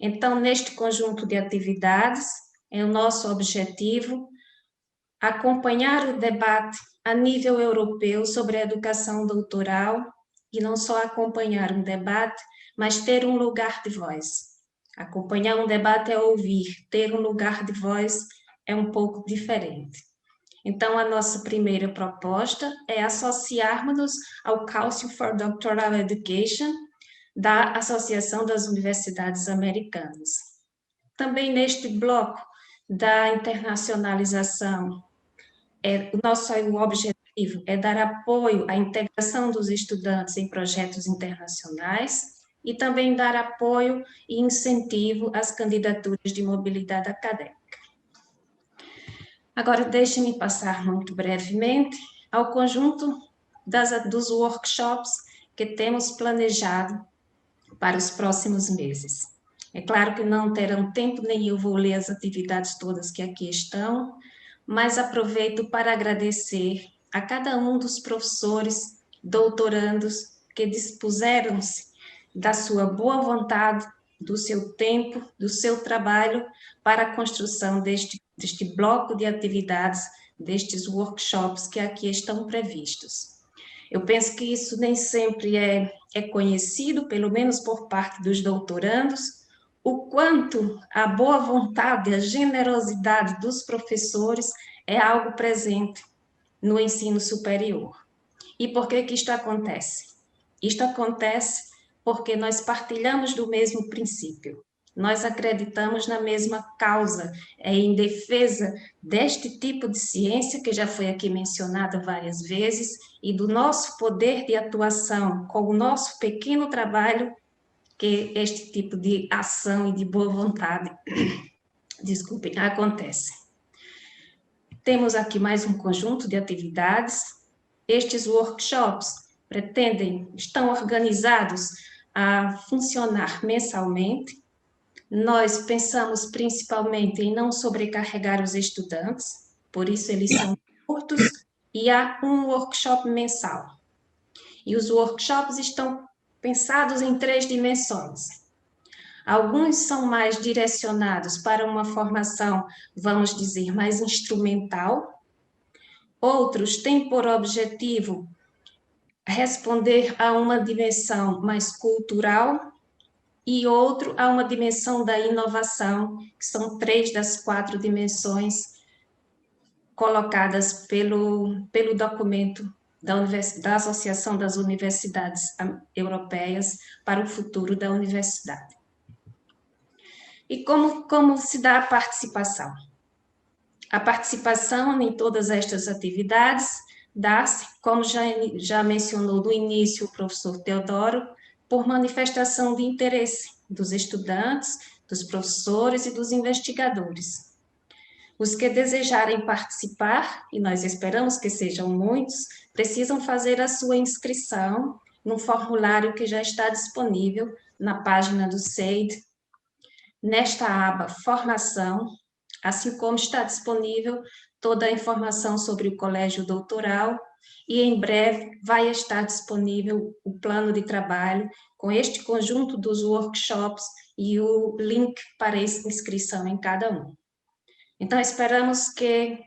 Então, neste conjunto de atividades, é o nosso objetivo acompanhar o debate a nível europeu sobre a educação doutoral, e não só acompanhar um debate, mas ter um lugar de voz. Acompanhar um debate é ouvir, ter um lugar de voz é um pouco diferente. Então, a nossa primeira proposta é associarmos-nos ao Council for Doctoral Education da Associação das Universidades Americanas. Também neste bloco da internacionalização, o nosso objetivo é dar apoio à integração dos estudantes em projetos internacionais e também dar apoio e incentivo às candidaturas de mobilidade acadêmica. Agora, deixe-me passar muito brevemente ao conjunto dos workshops que temos planejado para os próximos meses. É claro que não terão tempo, nem eu vou ler as atividades todas que aqui estão, mas aproveito para agradecer a cada um dos professores, doutorandos, que dispuseram-se da sua boa vontade, do seu tempo, do seu trabalho para a construção deste bloco de atividades, destes workshops que aqui estão previstos. Eu penso que isso nem sempre é conhecido, pelo menos por parte dos doutorandos, o quanto a boa vontade, a generosidade dos professores é algo presente no ensino superior. E por que isto acontece? Isto acontece porque nós partilhamos do mesmo princípio. Nós acreditamos na mesma causa, em defesa deste tipo de ciência, que já foi aqui mencionada várias vezes, e do nosso poder de atuação, com o nosso pequeno trabalho, que este tipo de ação e de boa vontade, desculpem, acontece. Temos aqui mais um conjunto de atividades. Estes workshops estão organizados a funcionar mensalmente. Nós pensamos principalmente em não sobrecarregar os estudantes, por isso eles são curtos, e há um workshop mensal. E os workshops estão pensados em 3 dimensões. Alguns são mais direcionados para uma formação, vamos dizer, mais instrumental. Outros têm por objetivo responder a uma dimensão mais cultural e outro a uma dimensão da inovação, que são 3 das 4 dimensões colocadas pelo documento da Associação das Universidades Europeias para o Futuro da Universidade. E como se dá a participação? A participação em todas estas atividades dá-se, como já mencionou no início o professor Teodoro, por manifestação de interesse dos estudantes, dos professores e dos investigadores. Os que desejarem participar, e nós esperamos que sejam muitos, precisam fazer a sua inscrição num formulário que já está disponível na página do SEID, nesta aba Formação, assim como está disponível toda a informação sobre o Colégio Doutoral, e em breve vai estar disponível o plano de trabalho com este conjunto dos workshops e o link para essa inscrição em cada um. Então, esperamos que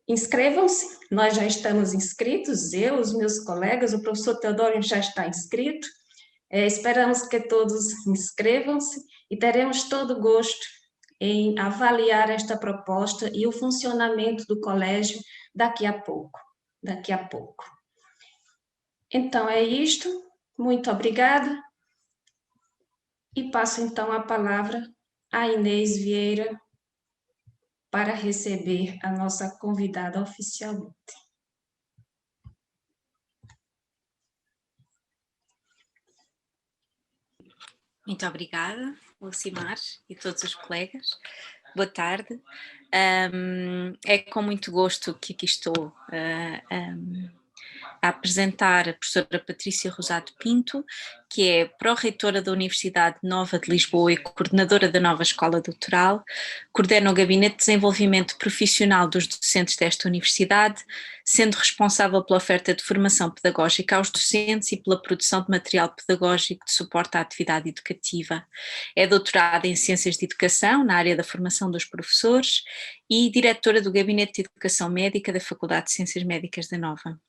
inscrevam-se, nós já estamos inscritos, eu, os meus colegas, o professor Teodoro já está inscrito, esperamos que todos inscrevam-se e teremos todo o gosto em avaliar esta proposta e o funcionamento do colégio daqui a pouco. Então, é isto, muito obrigada, e passo então a palavra a Inês Vieira para receber a nossa convidada oficialmente. Muito obrigada, Lucimar e todos os colegas. Boa tarde. É com muito gosto que aqui estou a apresentar a professora Patrícia Rosado Pinto, que é pró-reitora da Universidade Nova de Lisboa e coordenadora da nova Escola Doutoral, coordena o Gabinete de Desenvolvimento Profissional dos docentes desta universidade, sendo responsável pela oferta de formação pedagógica aos docentes e pela produção de material pedagógico de suporte à atividade educativa. É doutorada em Ciências de Educação, na área da formação dos professores, e diretora do Gabinete de Educação Médica da Faculdade de Ciências Médicas da Nova.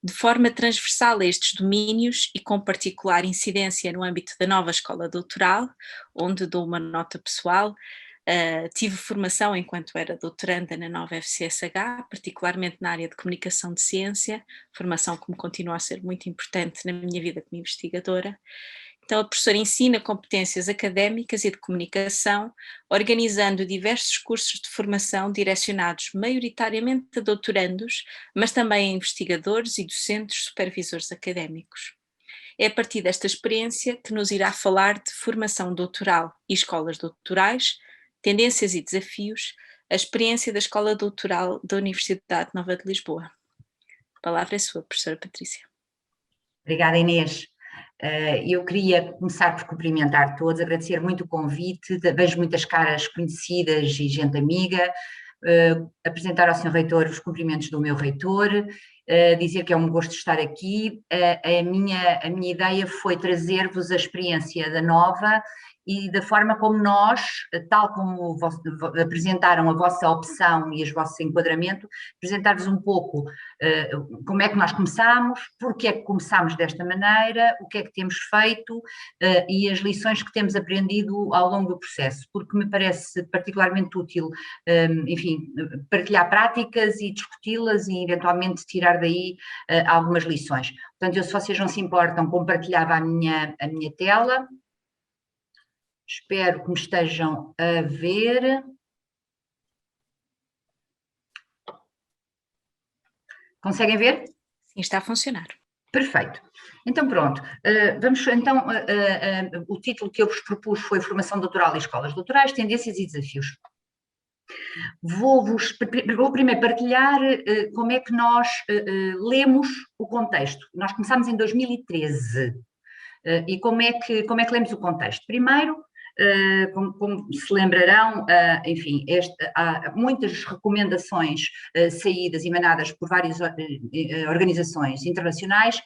De forma transversal a estes domínios e com particular incidência no âmbito da nova Escola Doutoral, onde dou uma nota pessoal, tive formação enquanto era doutoranda na nova FCSH, particularmente na área de comunicação de ciência, formação que me continua a ser muito importante na minha vida como investigadora. Então, a professora ensina competências académicas e de comunicação, organizando diversos cursos de formação direcionados maioritariamente a doutorandos, mas também a investigadores e docentes supervisores académicos. É a partir desta experiência que nos irá falar de formação doutoral e escolas doutorais, tendências e desafios, a experiência da Escola Doutoral da Universidade Nova de Lisboa. A palavra é sua, professora Patrícia. Obrigada, Inês. Eu queria começar por cumprimentar todos, agradecer muito o convite, vejo muitas caras conhecidas e gente amiga, apresentar ao Sr. Reitor os cumprimentos do meu reitor, dizer que é um gosto estar aqui. A minha ideia foi trazer-vos a experiência da Nova e da forma como nós, tal como apresentaram a vossa opção e o vosso enquadramento, apresentar-vos um pouco como é que nós começámos, porque é que começámos desta maneira, o que é que temos feito e as lições que temos aprendido ao longo do processo, porque me parece particularmente útil, enfim, partilhar práticas e discuti-las e eventualmente tirar daí algumas lições. Portanto, eu, se vocês não se importam, compartilhava a minha tela. Espero que me estejam a ver. Conseguem ver? Sim, está a funcionar. Perfeito. Então pronto, o título que eu vos propus foi Formação Doutoral e Escolas Doutorais, Tendências e Desafios. Vou primeiro partilhar como é que nós lemos o contexto. Nós começámos em 2013 e como é que lemos o contexto? Primeiro, Como se lembrarão, enfim, há muitas recomendações saídas, emanadas por várias organizações internacionais.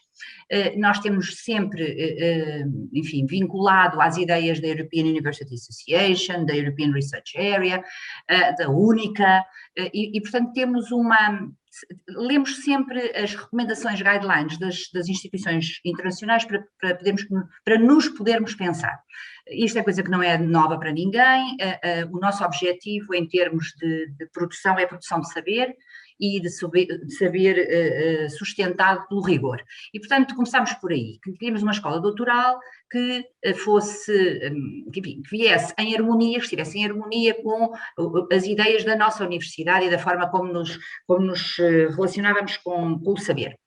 Nós temos sempre, enfim, vinculado às ideias da European University Association, da European Research Area, da UNICA, e portanto lemos sempre as recomendações, guidelines das instituições internacionais para nos podermos pensar. Isto é coisa que não é nova para ninguém. O nosso objetivo em termos de produção é a produção de saber e de saber sustentado pelo rigor. E, portanto, começámos por aí, que queríamos uma escola doutoral que que viesse em harmonia, que estivesse em harmonia com as ideias da nossa universidade e da forma como nos relacionávamos com o saber.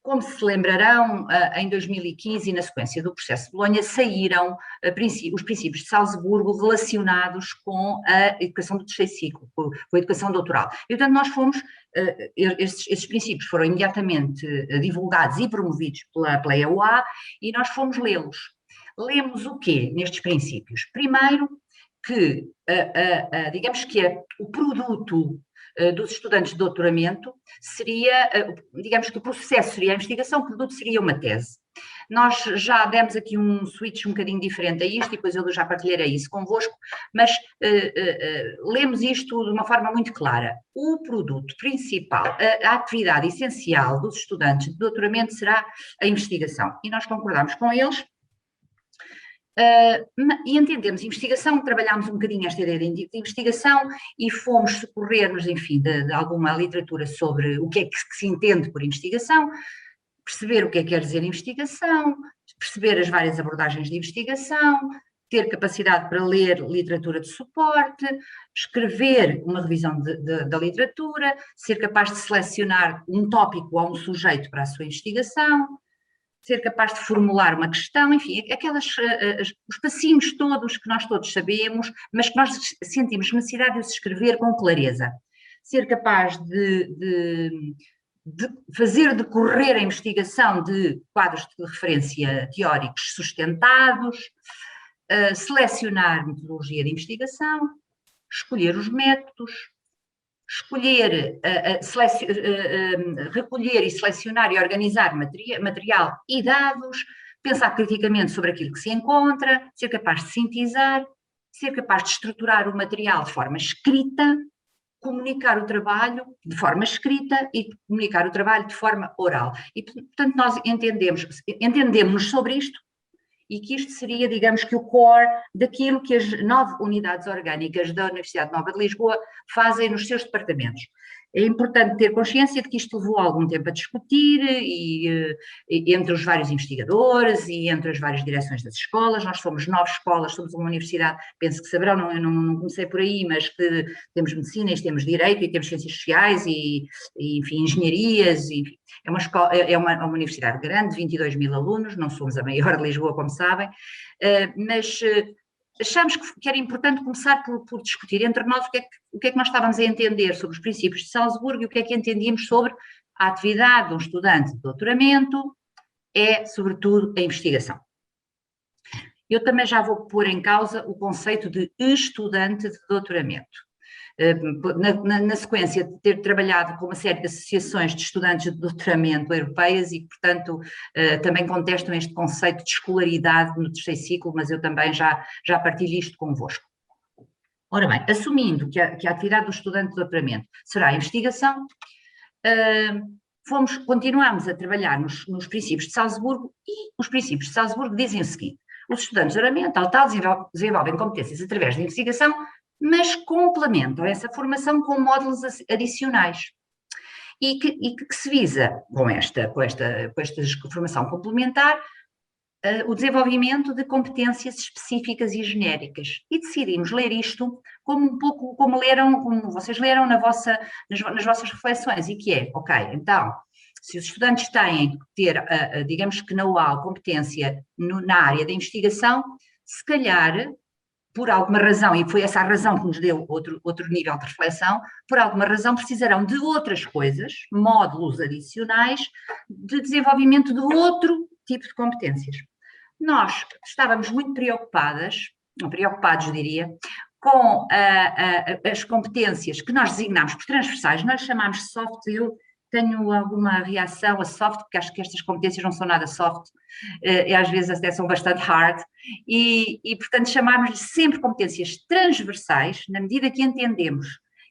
Como se lembrarão, em 2015, na sequência do processo de Bolonha, saíram os princípios de Salzburgo relacionados com a educação do terceiro ciclo, com a educação doutoral. E, portanto, nós fomos, esses princípios foram imediatamente divulgados e promovidos pela EUA, e nós fomos lê-los. Lemos o quê nestes princípios? Primeiro, que, digamos que o produto dos estudantes de doutoramento seria, digamos que o processo seria a investigação, o produto seria uma tese. Nós já demos aqui um switch um bocadinho diferente a isto, e depois eu já partilharei isso convosco, mas lemos isto de uma forma muito clara. O produto principal, a atividade essencial dos estudantes de doutoramento será a investigação, e nós concordamos com eles. E entendemos investigação, trabalhámos um bocadinho esta ideia de investigação e fomos socorrer-nos, enfim, de alguma literatura sobre o que é que se entende por investigação, perceber o que é que quer dizer investigação, perceber as várias abordagens de investigação, ter capacidade para ler literatura de suporte, escrever uma revisão da literatura, ser capaz de selecionar um tópico ou um sujeito para a sua investigação, ser capaz de formular uma questão, enfim, os passinhos todos que nós todos sabemos, mas que nós sentimos necessidade de os escrever com clareza. Ser capaz de fazer decorrer a investigação de quadros de referência teóricos sustentados, selecionar metodologia de investigação, escolher os métodos, recolher e selecionar e organizar material e dados, pensar criticamente sobre aquilo que se encontra, ser capaz de sintetizar, ser capaz de estruturar o material de forma escrita, comunicar o trabalho de forma escrita e comunicar o trabalho de forma oral. E, portanto, nós entendemos sobre isto, e que isto seria, digamos que o core daquilo que as 9 unidades orgânicas da Universidade Nova de Lisboa fazem nos seus departamentos. É importante ter consciência de que isto levou algum tempo a discutir e entre os vários investigadores e entre as várias direções das escolas. Nós somos 9 escolas, somos uma universidade, penso que saberão, eu não comecei por aí, mas que temos medicina, e temos direito, e temos ciências sociais e enfim, engenharias, enfim. É uma universidade grande, 22 mil alunos, não somos a maior de Lisboa, como sabem, mas achamos que era importante começar por discutir entre nós o que é que nós estávamos a entender sobre os princípios de Salzburgo e o que é que entendíamos sobre a atividade de um estudante de doutoramento, sobretudo, a investigação. Eu também já vou pôr em causa o conceito de estudante de doutoramento. Na sequência de ter trabalhado com uma série de associações de estudantes de doutoramento europeias e, portanto, também contestam este conceito de escolaridade no terceiro ciclo, mas eu também já partilho isto convosco. Ora bem, assumindo que a atividade do estudante de doutoramento será a investigação, continuamos a trabalhar nos princípios de Salzburgo, e os princípios de Salzburgo dizem o seguinte: os estudantes de doutoramento desenvolvem competências através da investigação, mas complementam essa formação com módulos adicionais. E que se visa, com esta formação complementar, o desenvolvimento de competências específicas e genéricas. E decidimos ler isto como um pouco como vocês leram nas vossas reflexões, e que é, ok, então, se os estudantes têm que ter, digamos que know-how, competência na área da investigação, se calhar, por alguma razão, e foi essa a razão que nos deu outro nível de reflexão, por alguma razão precisarão de outras coisas, módulos adicionais, de desenvolvimento de outro tipo de competências. nós estávamos muito preocupados, diria, com as competências que nós designámos por transversais. Nós chamámos soft, eu tenho alguma reação a soft, porque acho que estas competências não são nada soft, e às vezes até são bastante hard, e portanto chamámos-lhe sempre competências transversais, na medida que entendemos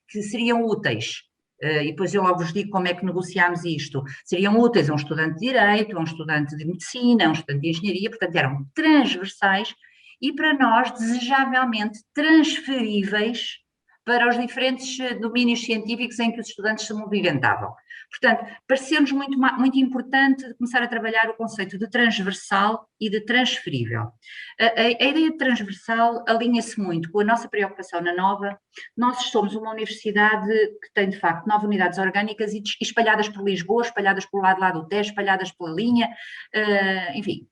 que seriam úteis, e depois eu logo vos digo como é que negociámos isto, seriam úteis a um estudante de Direito, a um estudante de Medicina, a um estudante de Engenharia, portanto eram transversais e para nós desejavelmente transferíveis para os diferentes domínios científicos em que os estudantes se movimentavam. Portanto, pareceu-nos muito importante começar a trabalhar o conceito de transversal e de transferível. A ideia de transversal alinha-se muito com a nossa preocupação na Nova. Nós somos uma universidade que tem, de facto, 9 unidades orgânicas e espalhadas por Lisboa, espalhadas pelo lado lá do Tejo, espalhadas pela linha, enfim,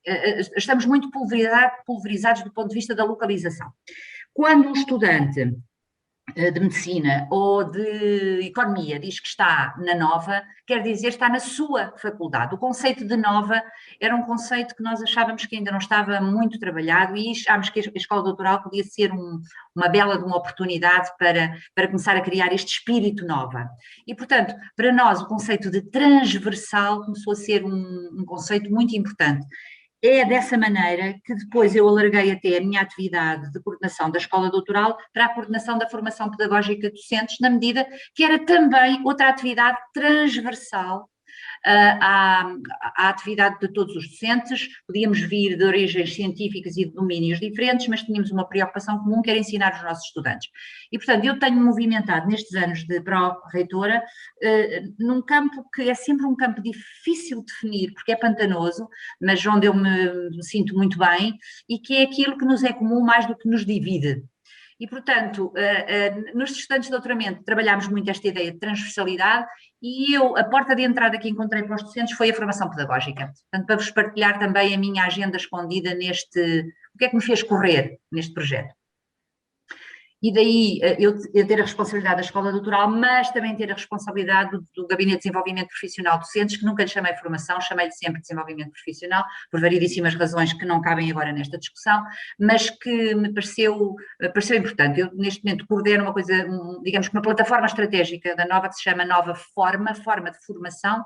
estamos muito pulverizados do ponto de vista da localização. Quando um estudante de Medicina ou de Economia diz que está na Nova, quer dizer está na sua faculdade. O conceito de Nova era um conceito que nós achávamos que ainda não estava muito trabalhado e achámos que a escola doutoral podia ser uma bela de uma oportunidade para começar a criar este espírito Nova. E, portanto, para nós o conceito de transversal começou a ser um conceito muito importante. É dessa maneira que depois eu alarguei até a minha atividade de coordenação da escola doutoral para a coordenação da formação pedagógica de docentes, na medida que era também outra atividade transversal à atividade de todos os docentes. Podíamos vir de origens científicas e de domínios diferentes, mas tínhamos uma preocupação comum que era ensinar os nossos estudantes. E, portanto, eu tenho movimentado nestes anos de pró-reitora num campo que é sempre um campo difícil de definir, porque é pantanoso, mas onde eu me sinto muito bem e que é aquilo que nos é comum mais do que nos divide. E, portanto, nos estudantes de doutoramento trabalhámos muito esta ideia de transversalidade e a porta de entrada que encontrei para os docentes foi a formação pedagógica. Portanto, para vos partilhar também a minha agenda escondida o que é que me fez correr neste projeto. E daí eu ter a responsabilidade da escola doutoral, mas também ter a responsabilidade do Gabinete de Desenvolvimento Profissional de Docentes, que nunca lhe chamei formação, chamei-lhe sempre desenvolvimento profissional, por variedíssimas razões que não cabem agora nesta discussão, mas que me pareceu importante. Eu neste momento coordeno uma coisa, digamos que uma plataforma estratégica da Nova que se chama Nova Forma de formação,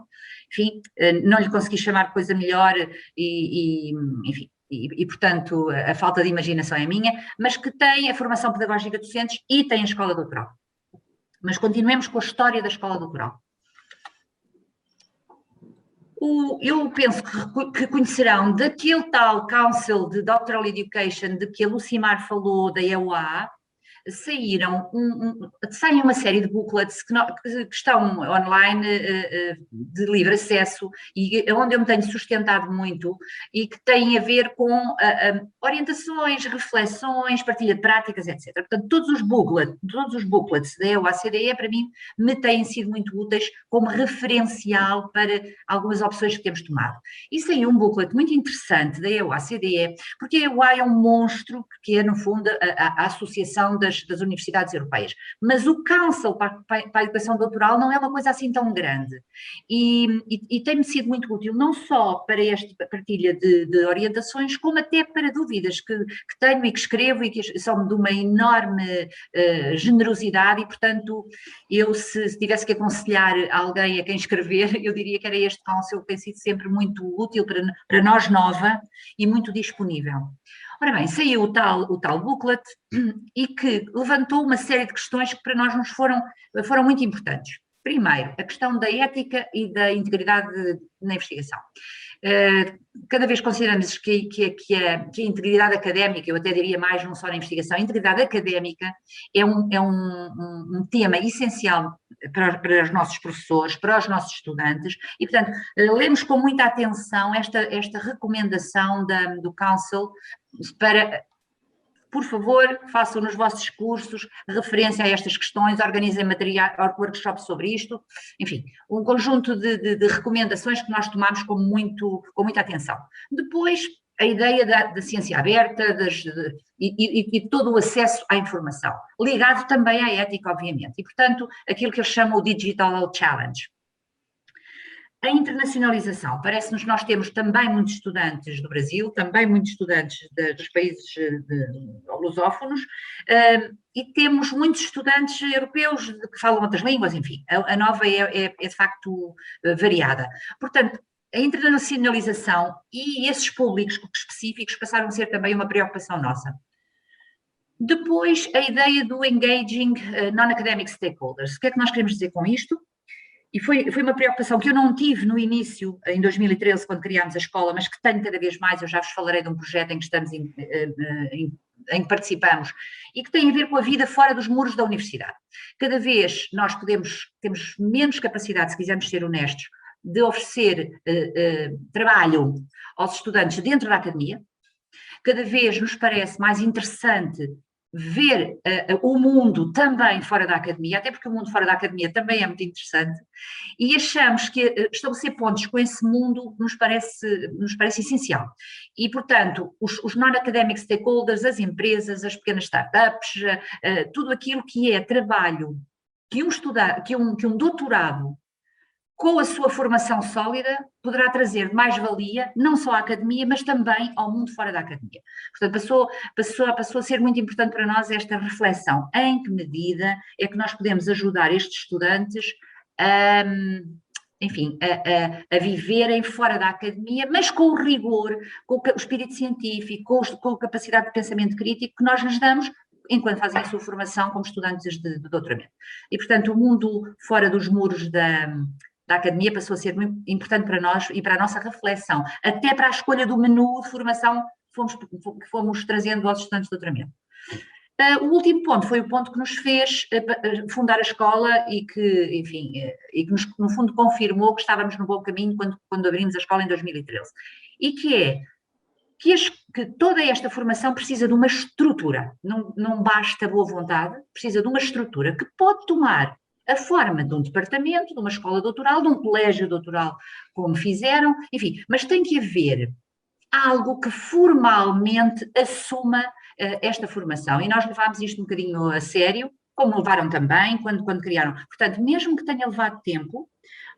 enfim, não lhe consegui chamar coisa melhor enfim, e, portanto, a falta de imaginação é minha, mas que tem a formação pedagógica de docentes e tem a escola doutoral. Mas continuemos com a história da escola doutoral. Eu penso que conhecerão daquele tal Council de Doctoral Education de que a Lucimar falou, da EUA, saem uma série de booklets que estão online de livre acesso e onde eu me tenho sustentado muito e que têm a ver com orientações, reflexões, partilha de práticas, etc. Portanto, todos os booklets da EUA-CDE para mim me têm sido muito úteis como referencial para algumas opções que temos tomado. E saiu um booklet muito interessante da EUA-CDE, porque a EUA é um monstro que é, no fundo, a associação das universidades europeias, mas o Council para a Educação Doutoral não é uma coisa assim tão grande e tem-me sido muito útil não só para esta partilha de orientações, como até para dúvidas que tenho e que escrevo e que são de uma enorme generosidade e, portanto, eu se tivesse que aconselhar alguém a quem escrever, eu diria que era este Council que tem sido sempre muito útil para nós Nova e muito disponível. Ora bem, saiu o tal booklet e que levantou uma série de questões que para nós nos foram muito importantes. Primeiro, a questão da ética e da integridade na investigação. Cada vez consideramos que a integridade académica, eu até diria mais, não só na investigação, a integridade académica é um tema essencial para os nossos professores, para os nossos estudantes e, portanto, lemos com muita atenção esta recomendação do Council para, por favor, façam nos vossos cursos referência a estas questões, organizem workshops sobre isto, enfim, um conjunto de recomendações que nós tomamos com muita atenção. Depois, a ideia da ciência aberta e todo o acesso à informação, ligado também à ética, obviamente, e, portanto, aquilo que eles chamam o Digital Challenge. A internacionalização, parece-nos que nós temos também muitos estudantes do Brasil, também muitos estudantes dos países lusófonos, e temos muitos estudantes europeus que falam outras línguas, enfim, a nova é de facto variada. Portanto, a internacionalização e esses públicos específicos passaram a ser também uma preocupação nossa. Depois, a ideia do engaging non-academic stakeholders. O que é que nós queremos dizer com isto? E foi uma preocupação que eu não tive no início, em 2013, quando criámos a escola, mas que tenho cada vez mais. Eu já vos falarei de um projeto em que em que participamos e que tem a ver com a vida fora dos muros da universidade. Cada vez nós temos menos capacidade, se quisermos ser honestos, de oferecer trabalho aos estudantes dentro da academia. Cada vez nos parece mais interessante ver o mundo também fora da academia, até porque o mundo fora da academia também é muito interessante, e achamos que estabelecer pontos com esse mundo nos parece essencial. E, portanto, os non-academic stakeholders, as empresas, as pequenas startups, tudo aquilo que é trabalho que um doutorado com a sua formação sólida, poderá trazer mais-valia, não só à academia, mas também ao mundo fora da academia. Portanto, passou a ser muito importante para nós esta reflexão. Em que medida é que nós podemos ajudar estes estudantes a viverem fora da academia, mas com o rigor, com o espírito científico, com a capacidade de pensamento crítico que nós lhes damos enquanto fazem a sua formação como estudantes de doutoramento. E, portanto, o mundo fora dos muros da academia passou a ser muito importante para nós e para a nossa reflexão, até para a escolha do menu de formação que fomos trazendo aos estudantes de doutoramento. O último ponto foi o ponto que nos fez fundar a escola e que no fundo confirmou que estávamos no bom caminho quando abrimos a escola em 2013. E que é que toda esta formação precisa de uma estrutura, não basta boa vontade, precisa de uma estrutura que pode tomar a forma de um departamento, de uma escola doutoral, de um colégio doutoral, como fizeram, enfim, mas tem que haver algo que formalmente assuma esta formação. E nós levámos isto um bocadinho a sério, como levaram também quando criaram. Portanto, mesmo que tenha levado tempo,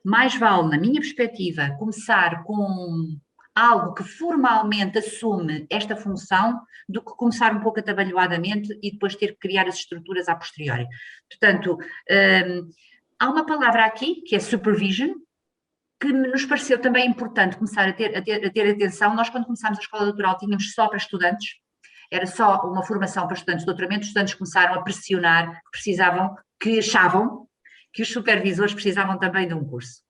mais vale, na minha perspectiva, começar com algo que formalmente assume esta função do que começar um pouco atabalhoadamente e depois ter que criar as estruturas a posteriori. Portanto, há uma palavra aqui, que é supervision, que nos pareceu também importante começar a ter atenção. Nós, quando começámos a escola doutoral, tínhamos só para estudantes, era só uma formação para estudantes de doutoramento, os estudantes começaram a pressionar, que achavam que os supervisores precisavam também de um curso.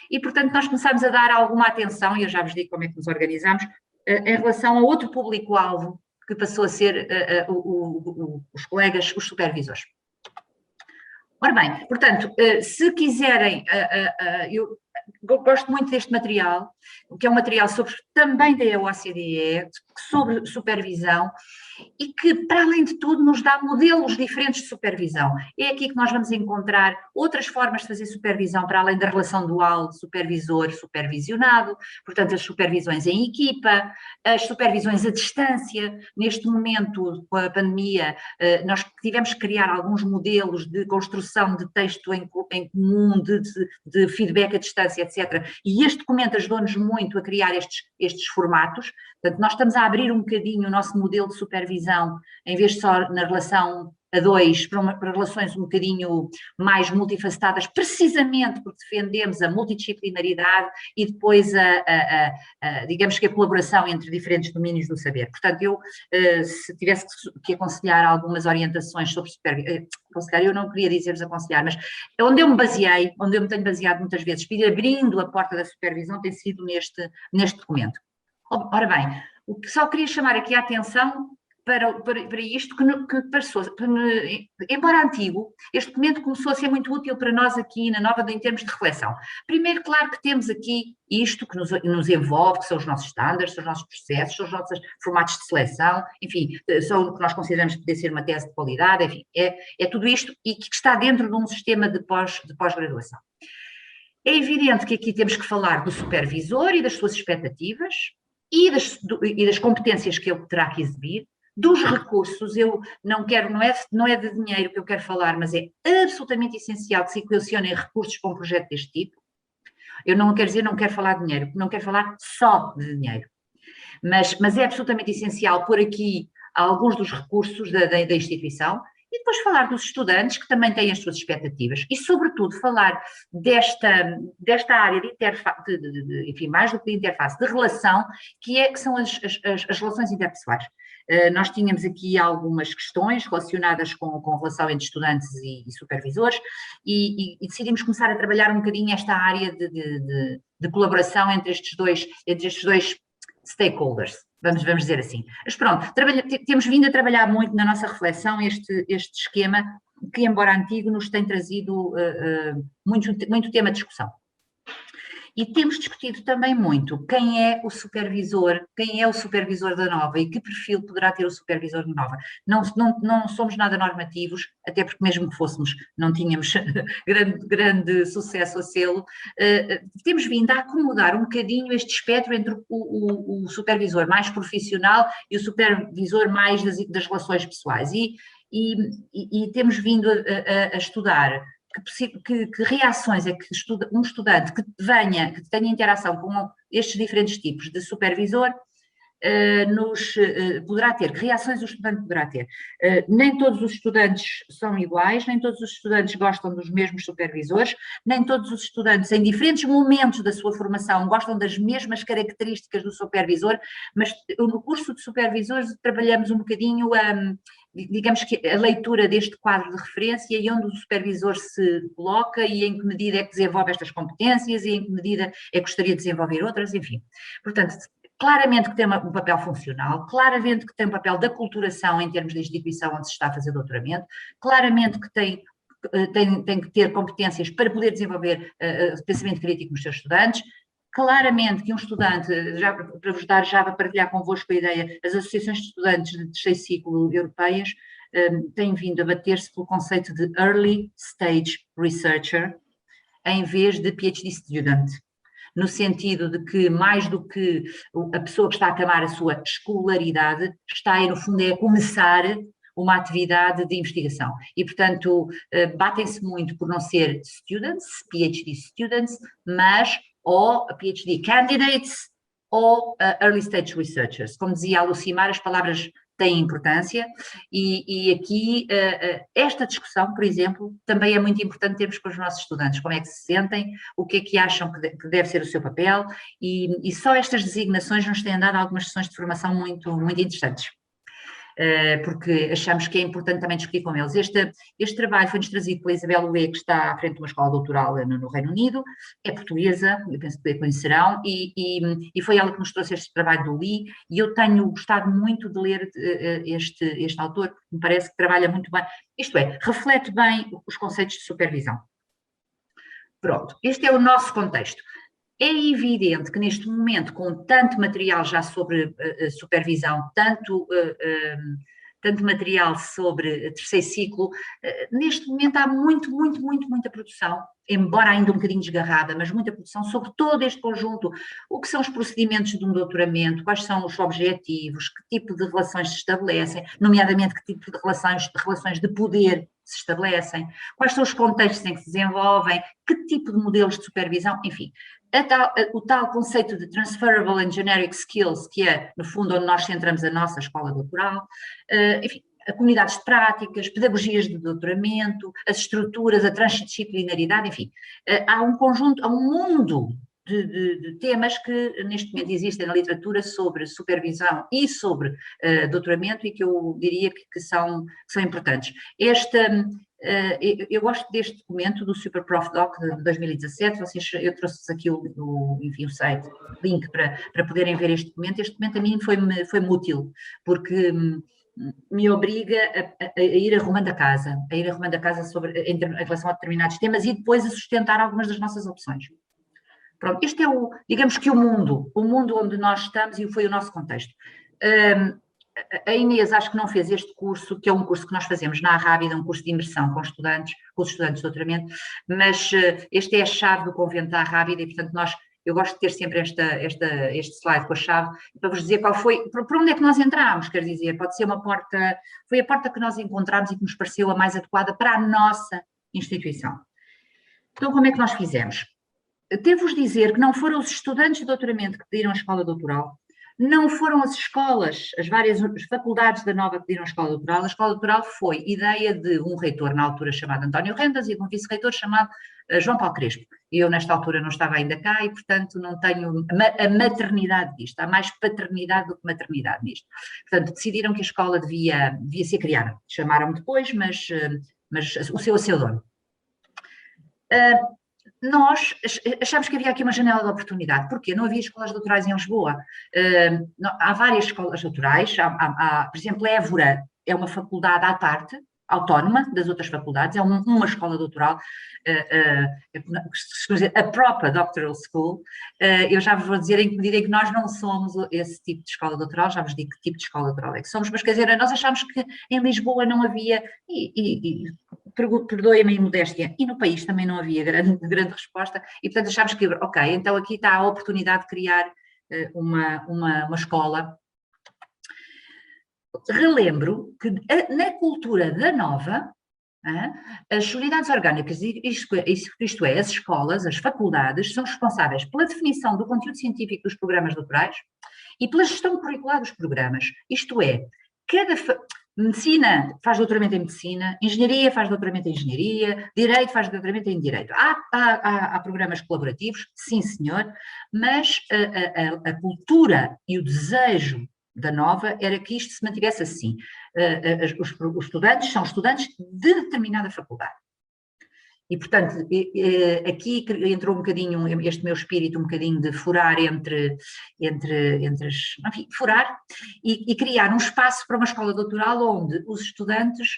E, portanto, nós começámos a dar alguma atenção, e eu já vos digo como é que nos organizamos, em relação a outro público-alvo, que passou a ser os colegas, os supervisores. Ora bem, portanto, se quiserem, eu gosto muito deste material, que é um material também da OCDE, sobre supervisão, e que, para além de tudo, nos dá modelos diferentes de supervisão. É aqui que nós vamos encontrar outras formas de fazer supervisão, para além da relação dual supervisor-supervisionado, portanto, as supervisões em equipa, as supervisões à distância. Neste momento, com a pandemia, nós tivemos que criar alguns modelos de construção de texto em comum, de feedback à distância, etc. E este documento ajudou-nos muito a criar estes formatos. Portanto, nós estamos a abrir um bocadinho o nosso modelo de supervisão, em vez de só na relação a dois, para relações um bocadinho mais multifacetadas, precisamente porque defendemos a multidisciplinaridade e depois digamos que a colaboração entre diferentes domínios do saber. Portanto, eu, se tivesse que aconselhar algumas orientações sobre supervisão, eu não queria dizer-vos aconselhar, mas onde eu me baseei, onde eu me tenho baseado muitas vezes, ir abrindo a porta da supervisão, tem sido neste documento. Ora bem, o que só queria chamar aqui a atenção para isto, que passou, embora antigo, este documento começou a ser muito útil para nós aqui na Nova em termos de reflexão. Primeiro, claro que temos aqui isto que nos envolve, que são os nossos standards, são os nossos processos, são os nossos formatos de seleção, enfim, são o que nós consideramos poder ser uma tese de qualidade, enfim, é tudo isto e que está dentro de um sistema de pós-graduação. É evidente que aqui temos que falar do supervisor e das suas expectativas e das competências que ele terá que exibir, dos recursos. Eu não quero, não é de dinheiro que eu quero falar, mas é absolutamente essencial que se equacionem recursos para um projeto deste tipo. Eu não quero dizer, não quero falar de dinheiro, não quero falar só de dinheiro. Mas é absolutamente essencial pôr aqui alguns dos recursos da instituição e depois falar dos estudantes que também têm as suas expectativas e, sobretudo, falar desta área de interface, enfim, mais do que de interface, de relação, que são as relações interpessoais. Nós tínhamos aqui algumas questões relacionadas com relação entre estudantes e supervisores e decidimos começar a trabalhar um bocadinho esta área de colaboração entre estes dois stakeholders, vamos dizer assim. Mas pronto, temos vindo a trabalhar muito na nossa reflexão este esquema que, embora antigo, nos tem trazido muito tema de discussão. E temos discutido também muito quem é o supervisor da Nova e que perfil poderá ter o supervisor da Nova. Não somos nada normativos, até porque mesmo que fôssemos, não tínhamos grande sucesso a sê-lo. Temos vindo a acomodar um bocadinho este espectro entre o supervisor mais profissional e o supervisor mais das relações pessoais. E temos vindo a estudar que reações é que um estudante que tenha interação com estes diferentes tipos de supervisor poderá ter, que reações o estudante poderá ter. Nem todos os estudantes são iguais, nem todos os estudantes gostam dos mesmos supervisores, nem todos os estudantes em diferentes momentos da sua formação gostam das mesmas características do supervisor, mas no curso de supervisores trabalhamos um bocadinho digamos que a leitura deste quadro de referência e onde o supervisor se coloca e em que medida é que desenvolve estas competências e em que medida é que gostaria de desenvolver outras, enfim. Portanto, claramente que tem um papel funcional, claramente que tem um papel de aculturação em termos da instituição onde se está a fazer doutoramento, claramente que tem que ter competências para poder desenvolver pensamento crítico nos seus estudantes. Claramente que um estudante, para partilhar convosco a ideia, as associações de estudantes de terceiro ciclo europeias têm vindo a bater-se pelo conceito de Early Stage Researcher em vez de PhD Student, no sentido de que mais do que a pessoa que está a acabar a sua escolaridade, no fundo, a começar uma atividade de investigação. E, portanto, batem-se muito por não ser students, PhD students, mas ou PhD candidates ou early stage researchers. Como dizia a Lucimar, as palavras têm importância e aqui esta discussão, por exemplo, também é muito importante termos com os nossos estudantes, como é que se sentem, o que é que acham que deve ser o seu papel e só estas designações nos têm dado algumas sessões de formação muito, muito interessantes. Porque achamos que é importante também discutir com eles. Este trabalho foi-nos trazido pela Isabel Ué, que está à frente de uma escola doutoral no Reino Unido, é portuguesa, eu penso que a conhecerão, e foi ela que nos trouxe este trabalho do Lee, e eu tenho gostado muito de ler este autor, porque me parece que trabalha muito bem, isto é, reflete bem os conceitos de supervisão. Pronto, este é o nosso contexto. É evidente que neste momento, com tanto material já sobre supervisão, tanto material sobre terceiro ciclo, neste momento há muita produção, embora ainda um bocadinho desgarrada, mas muita produção sobre todo este conjunto, o que são os procedimentos de um doutoramento, quais são os objetivos, que tipo de relações se estabelecem, nomeadamente que tipo de relações de poder se estabelecem, quais são os contextos em que se desenvolvem, que tipo de modelos de supervisão, enfim. O tal conceito de transferable and generic skills, que é, no fundo, onde nós centramos a nossa escola doutoral, enfim, comunidades de práticas, pedagogias de doutoramento, as estruturas, a transdisciplinaridade, enfim, há um mundo de temas que neste momento existem na literatura sobre supervisão e sobre doutoramento e que eu diria que são importantes. Eu gosto deste documento do SuperProfDoc de 2017, eu trouxe-vos aqui enfim, o site, o link para poderem ver este documento. Este documento a mim foi-me útil, porque me obriga a ir arrumando a casa, em relação a determinados temas e depois a sustentar algumas das nossas opções. Pronto, este é digamos que o mundo onde nós estamos e foi o nosso contexto. A Inês acho que não fez este curso, que é um curso que nós fazemos na Arrábida, um curso de imersão com os estudantes de doutoramento, mas este é a chave do convento da Arrábida e, portanto, eu gosto de ter sempre este slide com a chave, para vos dizer por onde é que nós entramos, quer dizer, pode ser foi a porta que nós encontramos e que nos pareceu a mais adequada para a nossa instituição. Então, como é que nós fizemos? devo-vos dizer que não foram os estudantes de doutoramento que pediram a escola doutoral, não foram as escolas, as várias faculdades da Nova que pediram a escola doutoral foi ideia de um reitor na altura chamado António Rendas e de um vice-reitor chamado João Paulo Crespo. E eu nesta altura não estava ainda cá e, portanto, não tenho a maternidade disto, há mais paternidade do que maternidade nisto. Portanto, decidiram que a escola devia ser criada. Chamaram-me depois, mas o seu dono. Nós achámos que havia aqui uma janela de oportunidade. Porquê? Não havia escolas doutorais em Lisboa. Há várias escolas doutorais, por exemplo, Évora é uma faculdade à parte, autónoma das outras faculdades, é uma escola doutoral, a própria Doctoral School. Eu já vos vou dizer em que medida em que nós não somos esse tipo de escola doutoral, já vos digo que tipo de escola doutoral é que somos, mas quer dizer, nós achámos que em Lisboa não havia, perdoem-me a modéstia, e no país também não havia grande resposta, e portanto achámos que, ok, então aqui está a oportunidade de criar uma escola. Relembro que na cultura da Nova, as unidades orgânicas, isto é, as escolas, as faculdades, são responsáveis pela definição do conteúdo científico dos programas doutorais e pela gestão curricular dos programas. Isto é, medicina faz doutoramento em medicina, engenharia faz doutoramento em engenharia, direito faz doutoramento em direito. Há programas colaborativos, sim senhor, mas a cultura e o desejo da Nova era que isto se mantivesse assim. Os estudantes são estudantes de determinada faculdade. E, portanto, aqui entrou um bocadinho este meu espírito, um bocadinho de furar entre enfim, furar e criar um espaço para uma escola doutoral onde os estudantes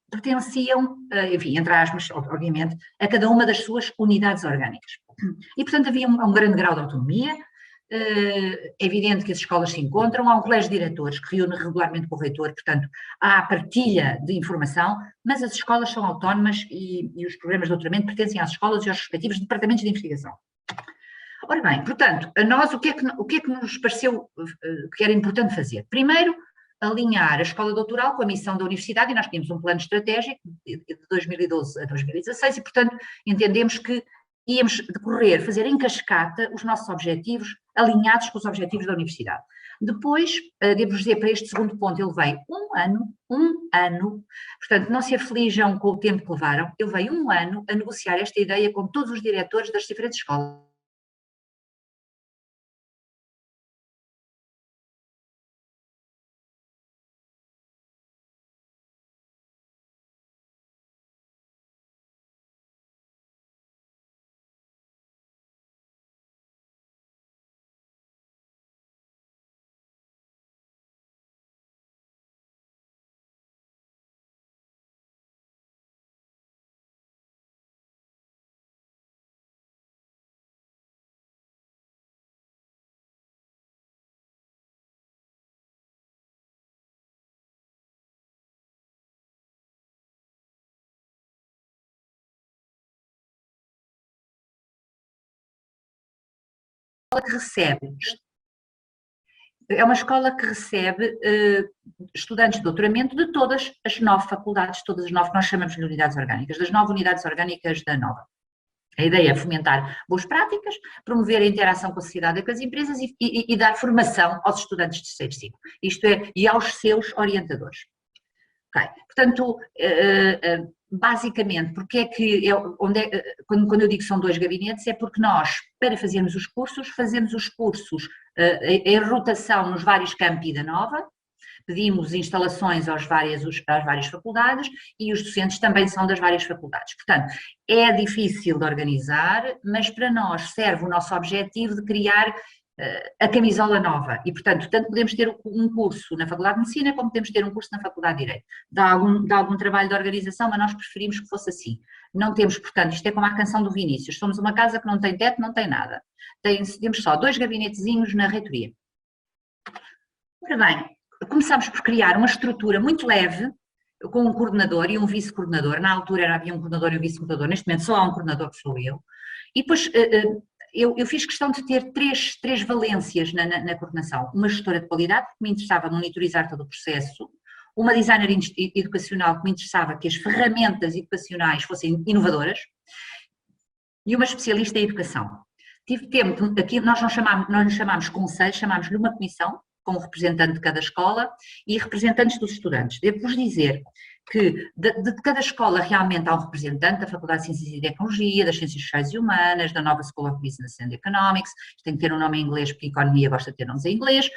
pertenciam, enfim, entre aspas, obviamente, a cada uma das suas unidades orgânicas. E, portanto, havia um grande grau de autonomia. É evidente que as escolas se encontram, há um colégio de diretores que reúne regularmente com o reitor, portanto há partilha de informação, mas as escolas são autónomas e os programas de doutoramento pertencem às escolas e aos respectivos departamentos de investigação. Ora bem, portanto, a nós o que é que nos pareceu que era importante fazer? Primeiro, alinhar a escola doutoral com a missão da universidade, e nós tínhamos um plano estratégico de 2012 a 2016 e, portanto, entendemos que íamos decorrer, fazer em cascata os nossos objetivos alinhados com os objetivos da universidade. Depois, devo dizer, para este segundo ponto, ele veio um ano, portanto, não se aflijam com o tempo que levaram, ele veio um ano a negociar esta ideia com todos os diretores das diferentes escolas. Que recebe, é uma escola que recebe estudantes de doutoramento de todas as 9 faculdades, todas as 9 que nós chamamos de unidades orgânicas, das 9 unidades orgânicas da Nova. A ideia é fomentar boas práticas, promover a interação com a sociedade e com as empresas e dar formação aos estudantes de terceiro ciclo, isto é, e aos seus orientadores. Okay. Portanto, basicamente, porque é que, quando eu digo que são 2 gabinetes, é porque nós, para fazermos os cursos, fazemos os cursos em rotação nos vários campi da Nova, pedimos instalações às várias faculdades e os docentes também são das várias faculdades. Portanto, é difícil de organizar, mas para nós serve o nosso objetivo de criar a camisola nova e, portanto, tanto podemos ter um curso na Faculdade de Medicina como podemos ter um curso na Faculdade de Direito. Dá algum trabalho de organização, mas nós preferimos que fosse assim. Não temos, portanto, isto é como a canção do Vinícius, somos uma casa que não tem teto, não tem nada. Temos só 2 gabinetezinhos na reitoria. Ora bem, começámos por criar uma estrutura muito leve, com um coordenador e um vice-coordenador. Na altura havia um coordenador e um vice-coordenador, neste momento só há um coordenador que sou eu. E depois eu fiz questão de ter três valências na coordenação. Uma gestora de qualidade, que me interessava monitorizar todo o processo, uma designer educacional, que me interessava que as ferramentas educacionais fossem inovadoras, e uma especialista em educação. Aqui nós não chamámos conselho, chamámos-lhe uma comissão, com um representante de cada escola e representantes dos estudantes. Devo-vos dizer que de cada escola realmente há um representante da Faculdade de Ciências e Tecnologia, das Ciências Sociais e Humanas, da Nova School of Business and Economics, tem que ter um nome em inglês porque a economia gosta de ter nomes em inglês,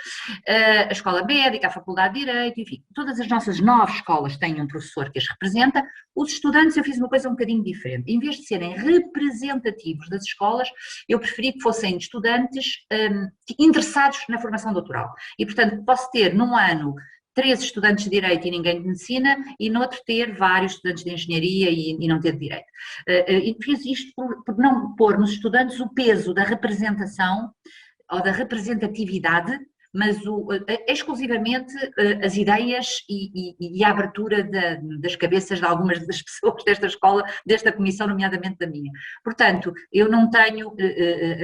a Escola Médica, a Faculdade de Direito, enfim, todas as nossas 9 escolas têm um professor que as representa. Os estudantes, eu fiz uma coisa um bocadinho diferente. Em vez de serem representativos das escolas, eu preferi que fossem estudantes interessados na formação doutoral. E, portanto, posso ter num ano 3 estudantes de Direito e ninguém de Medicina, e no outro ter vários estudantes de Engenharia e não ter de Direito. E fiz isto por não pôr nos estudantes o peso da representação ou da representatividade, mas exclusivamente as ideias e a abertura das cabeças de algumas das pessoas desta escola, desta comissão, nomeadamente da minha. Portanto, eu não tenho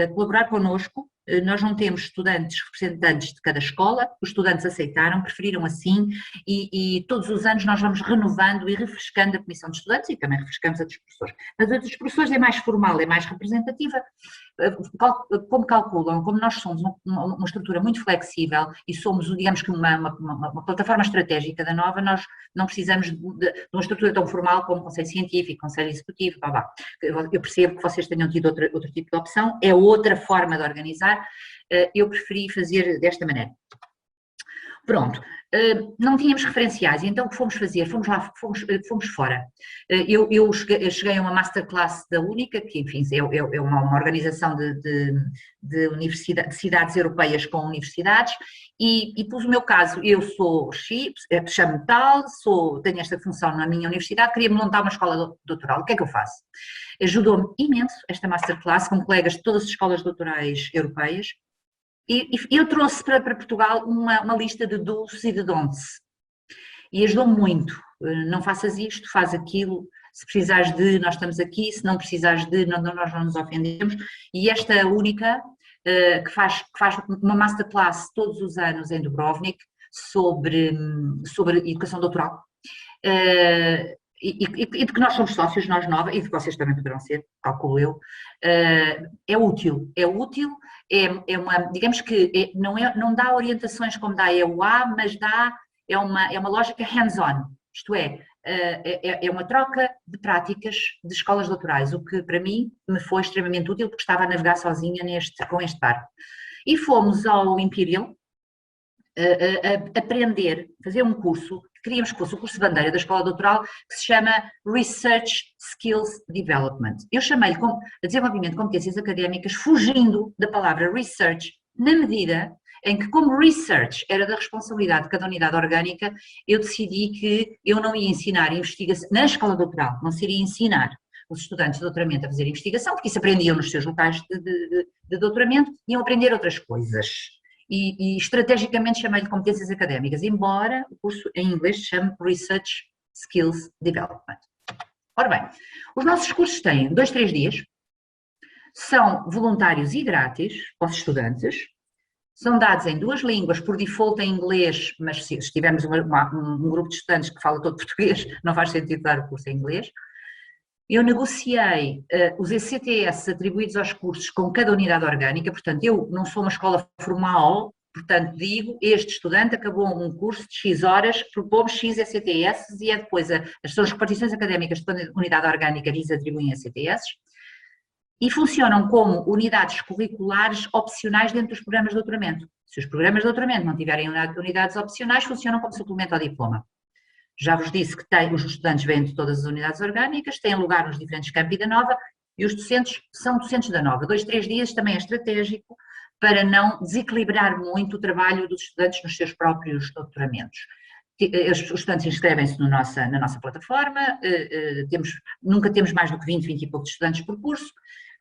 a colaborar connosco. Nós não temos estudantes representantes de cada escola, os estudantes aceitaram, preferiram assim, e todos os anos nós vamos renovando e refrescando a comissão de estudantes e também refrescamos a dos professores. Mas a dos professores é mais formal, é mais representativa. Como calculam, como nós somos uma estrutura muito flexível e somos, digamos que uma plataforma estratégica da Nova, nós não precisamos de uma estrutura tão formal como Conselho Científico, Conselho Executivo, blá, blá. Eu percebo que vocês tenham tido outro tipo de opção, é outra forma de organizar. Eu preferi fazer desta maneira. Pronto, não tínhamos referenciais, então o que fomos fazer? Fomos fora. Eu cheguei a uma masterclass da Única, que enfim é uma organização de cidades europeias com universidades, e pus o meu caso. Eu sou chamo-me tal, tenho esta função na minha universidade, queria montar uma escola doutoral. O que é que eu faço? Ajudou-me imenso esta masterclass com colegas de todas as escolas doutorais europeias. E eu trouxe para Portugal uma lista de do's e de don'ts, e ajudou-me muito. Não faças isto, faz aquilo, se precisares de, nós estamos aqui, se não precisares de, nós não nos ofendemos. E esta Única, que faz uma masterclass todos os anos em Dubrovnik sobre educação doutoral, e de que nós somos sócios, nós Nova, e de que vocês também poderão ser, calculo eu, é útil, digamos que não dá orientações como dá a EUA, mas é uma lógica hands-on, isto é uma troca de práticas de escolas doutorais, o que para mim me foi extremamente útil, porque estava a navegar sozinha com este barco. E fomos ao Imperial aprender, fazer um curso, queríamos que fosse o curso de bandeira da escola doutoral, que se chama Research Skills Development. Eu chamei-lhe a desenvolvimento de competências académicas, fugindo da palavra research, na medida em que, como research era da responsabilidade de cada unidade orgânica, eu decidi que eu não ia ensinar investigação, na escola doutoral, não seria ensinar os estudantes de doutoramento a fazer investigação, porque isso aprendiam nos seus locais de doutoramento, iam aprender outras coisas. E estrategicamente chamei-lhe competências académicas, embora o curso em inglês se chame Research Skills Development. Ora bem, os nossos cursos têm 2, 3 dias, são voluntários e grátis aos estudantes, são dados em 2 línguas, por default em inglês, mas se tivermos um grupo de estudantes que fala todo português, não faz sentido dar o curso em inglês. Eu negociei os ECTS atribuídos aos cursos com cada unidade orgânica, portanto, eu não sou uma escola formal, portanto, digo, este estudante acabou um curso de X horas, propomos X ECTS e depois são as repartições académicas de cada unidade orgânica que lhes atribuem ECTS, e funcionam como unidades curriculares opcionais dentro dos programas de doutoramento. Se os programas de doutoramento não tiverem unidades opcionais, funcionam como suplemento ao diploma. Já vos disse que os estudantes vêm de todas as unidades orgânicas, têm lugar nos diferentes campi da Nova, e os docentes são docentes da Nova. 2, 3 dias também é estratégico para não desequilibrar muito o trabalho dos estudantes nos seus próprios doutoramentos. Os estudantes inscrevem-se na nossa plataforma, nunca temos mais do que 20 e poucos estudantes por curso.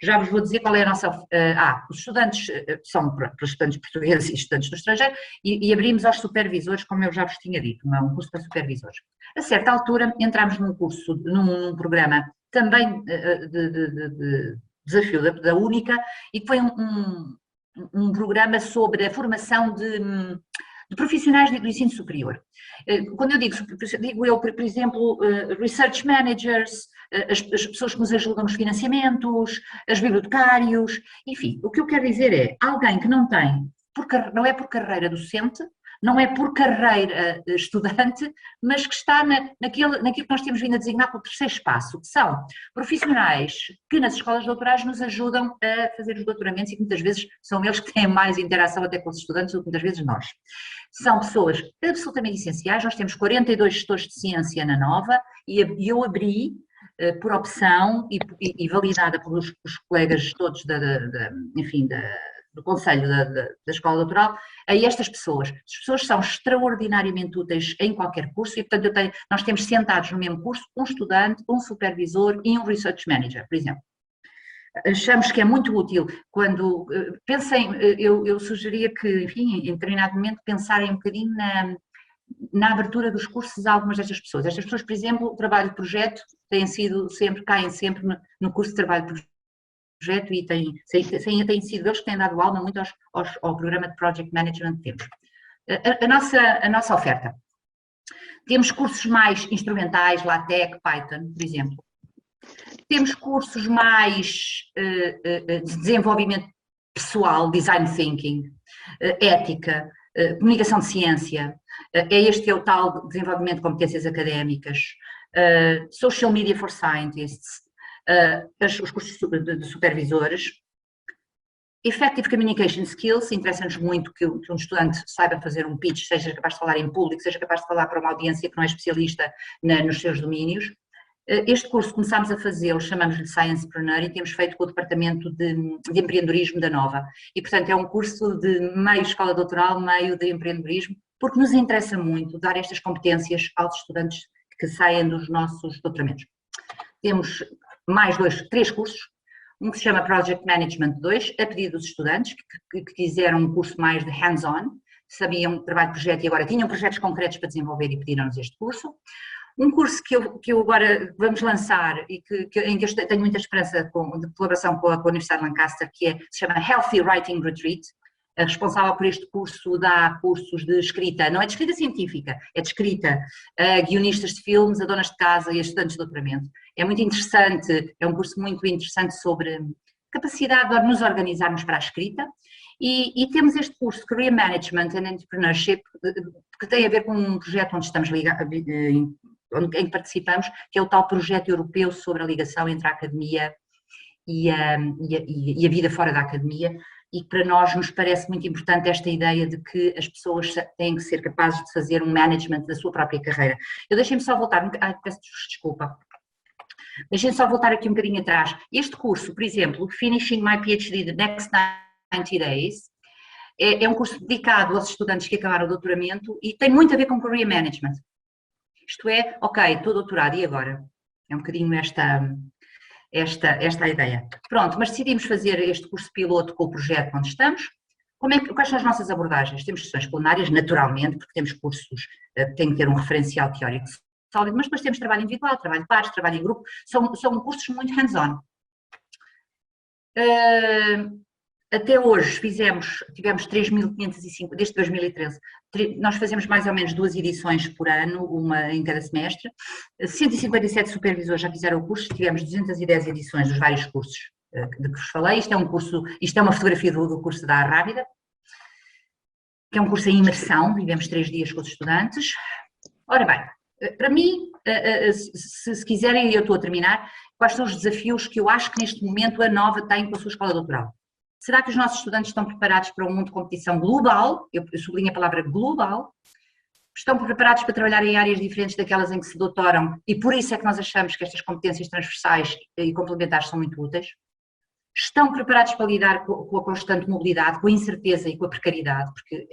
Já vos vou dizer qual é a nossa... os estudantes são para estudantes portugueses e estudantes do estrangeiro, e abrimos aos supervisores, como eu já vos tinha dito, um curso para supervisores. A certa altura entramos num programa também de desafio da Única, e que foi um programa sobre a formação de profissionais do ensino superior. Quando eu digo eu, por exemplo, research managers, as pessoas que nos ajudam nos financiamentos, os bibliotecários, enfim, o que eu quero dizer é alguém que não tem, não é por carreira docente, não é por carreira estudante, mas que está naquilo que nós temos vindo a designar pelo terceiro espaço, que são profissionais que nas escolas doutorais nos ajudam a fazer os doutoramentos e que muitas vezes são eles que têm mais interação até com os estudantes do que muitas vezes nós. São pessoas absolutamente essenciais, nós temos 42 gestores de ciência na Nova e eu abri, por opção e validada pelos colegas todos do Conselho da Escola Doutoral, a estas pessoas. As pessoas são extraordinariamente úteis em qualquer curso e, portanto, nós temos sentados no mesmo curso um estudante, um supervisor e um research manager, por exemplo. Achamos que é muito útil quando pensem, eu sugeria que, enfim, em determinado momento pensarem um bocadinho na abertura dos cursos a algumas destas pessoas. Estas pessoas, por exemplo, o trabalho de projeto caem sempre no curso de trabalho de projeto e têm sido eles que têm dado aula muito ao programa de Project Management que temos. A nossa oferta. Temos cursos mais instrumentais, LaTeX, Python, por exemplo. Temos cursos mais de desenvolvimento pessoal, design thinking, ética, comunicação de ciência, este é o tal desenvolvimento de competências académicas, social media for scientists, os cursos de supervisores, effective communication skills, interessa-nos muito que um estudante saiba fazer um pitch, seja capaz de falar em público, seja capaz de falar para uma audiência que não é especialista nos seus domínios. Este curso começámos a fazê-lo, chamamos-lhe Sciencepreneur e temos feito com o Departamento de Empreendedorismo da Nova. E, portanto, é um curso de meio escola doutoral, meio de empreendedorismo, porque nos interessa muito dar estas competências aos estudantes que saem dos nossos doutoramentos. Temos mais 3 cursos, um que se chama Project Management 2, a pedido dos estudantes que quiseram um curso mais de hands-on, sabiam trabalho de projeto e agora tinham projetos concretos para desenvolver e pediram-nos este curso. Um curso que eu agora vamos lançar e em que eu tenho muita esperança de colaboração com a Universidade de Lancaster, se chama Healthy Writing Retreat. A responsável por este curso dá cursos de escrita, não é de escrita científica, é de escrita a guionistas de filmes, a donas de casa e a estudantes de doutoramento. É muito interessante, é um curso muito interessante sobre capacidade de nos organizarmos para a escrita. E temos este curso, Career Management and Entrepreneurship, que tem a ver com um projeto onde estamos ligados, em que participamos, que é o tal projeto europeu sobre a ligação entre a academia e a vida fora da academia, e que para nós nos parece muito importante esta ideia de que as pessoas têm que ser capazes de fazer um management da sua própria carreira. Deixem-me só voltar, peço desculpa, deixem-me só voltar aqui um bocadinho atrás. Este curso, por exemplo, Finishing My PhD the Next 90 Days, é um curso dedicado aos estudantes que acabaram o doutoramento e tem muito a ver com Career Management. Isto é, ok, estou doutorado, e agora? É um bocadinho esta a ideia. Pronto, mas decidimos fazer este curso piloto com o projeto onde estamos. Quais são as nossas abordagens? Temos sessões plenárias, naturalmente, porque temos cursos que têm que ter um referencial teórico sólido, mas depois temos trabalho individual, trabalho de pares, trabalho em grupo, são cursos muito hands-on. Até hoje tivemos 3.505, desde 2013, nós fazemos mais ou menos 2 edições por ano, uma em cada semestre, 157 supervisores já fizeram o curso, tivemos 210 edições dos vários cursos de que vos falei. Isto é uma fotografia do curso da Rábida, que é um curso em imersão, vivemos 3 dias com os estudantes. Ora bem, para mim, se quiserem, eu estou a terminar, quais são os desafios que eu acho que neste momento a Nova tem com a sua escola doutoral? Será que os nossos estudantes estão preparados para um mundo de competição global? Eu sublinho a palavra global. Estão preparados para trabalhar em áreas diferentes daquelas em que se doutoram e por isso é que nós achamos que estas competências transversais e complementares são muito úteis? Estão preparados para lidar com a constante mobilidade, com a incerteza e com a precariedade, porque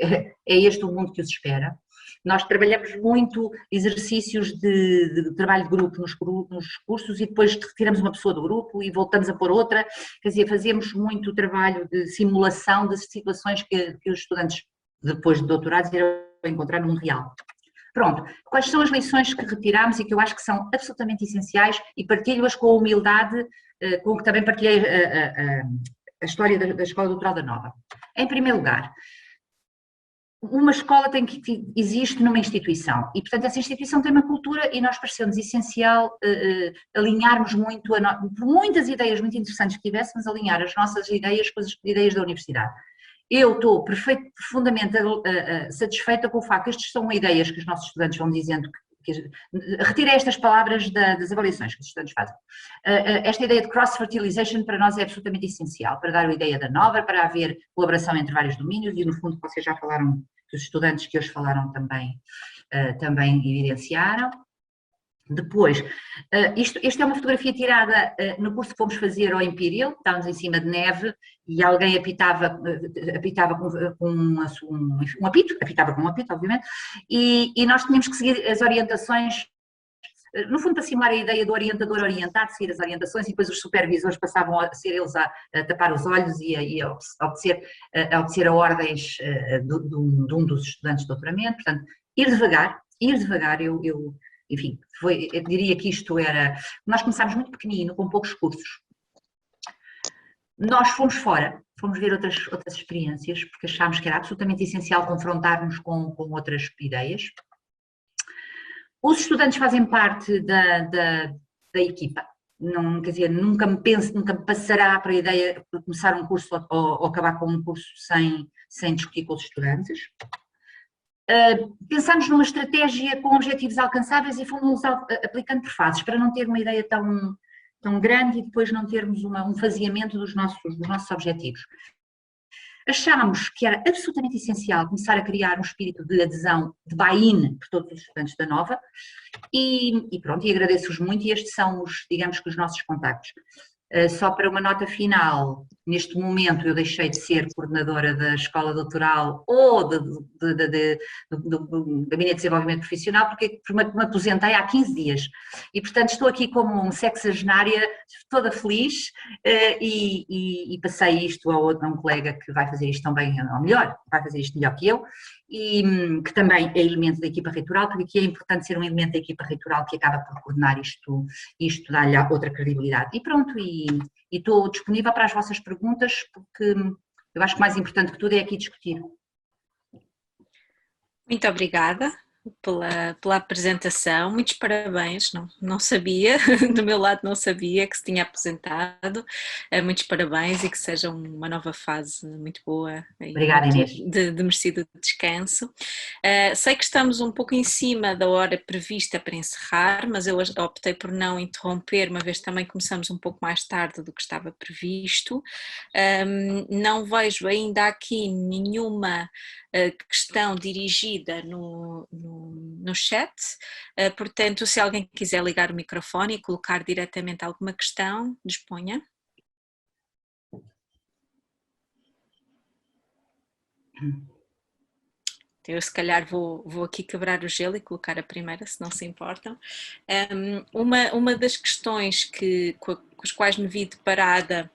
é este o mundo que os espera. Nós trabalhamos muito exercícios de trabalho de grupo nos cursos e depois retiramos uma pessoa do grupo e voltamos a pôr outra, quer dizer, fazemos muito trabalho de simulação de situações que os estudantes, depois de doutorados, irão encontrar no mundo real. Pronto, quais são as lições que retiramos e que eu acho que são absolutamente essenciais e partilho-as com a humildade com que também partilhei a história da Escola Doutoral da Nova. Em primeiro lugar, uma escola existe numa instituição e, portanto, essa instituição tem uma cultura e nós pareceu-nos essencial alinharmos muito, por muitas ideias muito interessantes que tivéssemos, alinhar as nossas ideias com as ideias da universidade. Eu estou profundamente satisfeita com o facto que estas são ideias que os nossos estudantes vão dizendo retira estas palavras das avaliações que os estudantes fazem. Esta ideia de cross-fertilization para nós é absolutamente essencial, para dar a ideia da nova, para haver colaboração entre vários domínios e no fundo vocês já falaram, que os estudantes que hoje falaram também evidenciaram. Depois, isto é uma fotografia tirada no curso que fomos fazer ao Imperial, estávamos em cima de neve e alguém apitava com um apito, obviamente, e nós tínhamos que seguir as orientações, no fundo para simular a ideia do orientador orientar, seguir as orientações e depois os supervisores passavam a ser eles a tapar os olhos e a obedecer a ordens de um dos estudantes de doutoramento, portanto, ir devagar, enfim, eu diria que isto era... Nós começámos muito pequenino, com poucos cursos. Nós fomos fora, fomos ver outras experiências, porque achámos que era absolutamente essencial confrontar-nos com outras ideias. Os estudantes fazem parte da equipa. Não, quer dizer, nunca me passará para a ideia de começar um curso ou acabar com um curso sem discutir com os estudantes. Pensamos numa estratégia com objetivos alcançáveis e fomos aplicando por fases, para não ter uma ideia tão grande e depois não termos um faseamento dos nossos objetivos. Achámos que era absolutamente essencial começar a criar um espírito de adesão, de buy-in por todos os estudantes da Nova e pronto, e agradeço-vos muito e estes são digamos que os nossos contactos. Só para uma nota final, neste momento eu deixei de ser coordenadora da escola doutoral ou do Gabinete de Desenvolvimento Profissional porque me aposentei há 15 dias e portanto estou aqui como um sexagenária toda feliz e passei isto a um colega que vai fazer isto também, ou melhor, vai fazer isto melhor que eu e que também é elemento da equipa reitoral, porque aqui é importante ser um elemento da equipa reitoral que acaba por coordenar isto dá-lhe outra credibilidade. E pronto, e estou disponível para as vossas perguntas, porque eu acho que o mais importante que tudo é aqui discutir. Muito obrigada pela apresentação, muitos parabéns, não sabia, do meu lado não sabia que se tinha apresentado, muitos parabéns e que seja uma nova fase muito boa. Obrigada, Inês. De merecido descanso. Sei que estamos um pouco em cima da hora prevista para encerrar, mas eu optei por não interromper, uma vez também começamos um pouco mais tarde do que estava previsto. Não vejo ainda aqui nenhuma questão dirigida no chat, portanto, se alguém quiser ligar o microfone e colocar diretamente alguma questão, disponha. Então, eu se calhar vou aqui quebrar o gelo e colocar a primeira, se não se importam. Uma das questões com as quais me vi deparada,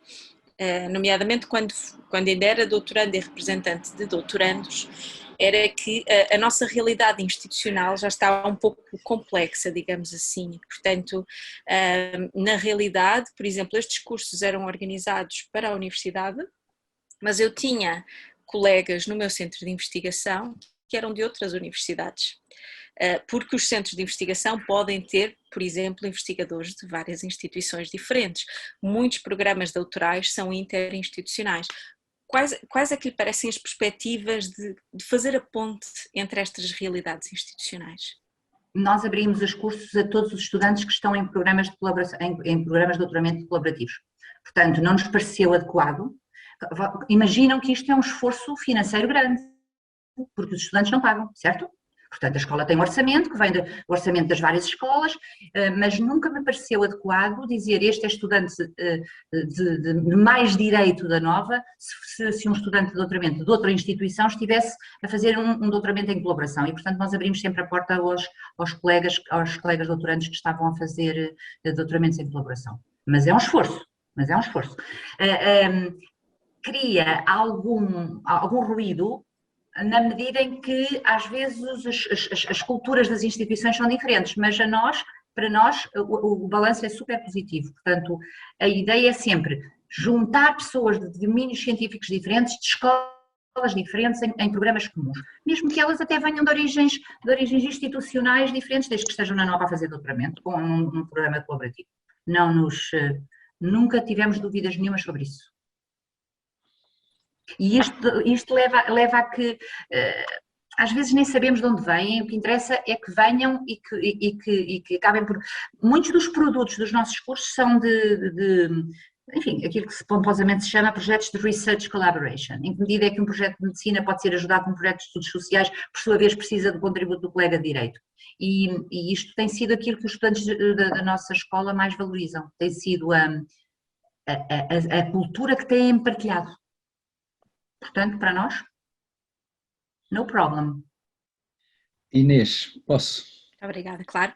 nomeadamente quando ainda era doutorando e representante de doutorandos, era que a nossa realidade institucional já estava um pouco complexa, digamos assim. Portanto, na realidade, por exemplo, estes cursos eram organizados para a universidade, mas eu tinha colegas no meu centro de investigação que eram de outras universidades, porque os centros de investigação podem ter, por exemplo, investigadores de várias instituições diferentes. Muitos programas doutorais são interinstitucionais. Quais é que lhe parecem as perspectivas de fazer a ponte entre estas realidades institucionais? Nós abrimos os cursos a todos os estudantes que estão em programas de colaboração, em programas de doutoramento colaborativos. Portanto, não nos pareceu adequado. Imaginam que isto é um esforço financeiro grande, porque os estudantes não pagam, certo? Portanto, a escola tem um orçamento, que vem do orçamento das várias escolas, mas nunca me pareceu adequado dizer este é estudante de mais direito da Nova, se um estudante de doutoramento de outra instituição estivesse a fazer um doutoramento em colaboração. E, portanto, nós abrimos sempre a porta aos colegas doutorandos que estavam a fazer doutoramentos em colaboração. Mas é um esforço, Cria algum ruído na medida em que, às vezes, as culturas das instituições são diferentes, mas para nós, o balanço é super positivo. Portanto, a ideia é sempre juntar pessoas de domínios científicos diferentes, de escolas diferentes em programas comuns, mesmo que elas até venham de origens institucionais diferentes, desde que estejam na Nova a fazer doutoramento, com um programa colaborativo. Nunca tivemos dúvidas nenhumas sobre isso. E isto leva a que às vezes nem sabemos de onde vêm, o que interessa é que venham e que acabem por... Muitos dos produtos dos nossos cursos são enfim, aquilo que pomposamente se chama projetos de Research Collaboration, em que medida é que um projeto de medicina pode ser ajudado com um projeto de estudos sociais, por sua vez precisa do contributo do colega de direito. E isto tem sido aquilo que os estudantes da nossa escola mais valorizam, tem sido a cultura que têm partilhado. Portanto, para nós, no problem. Inês, posso? Obrigada, claro.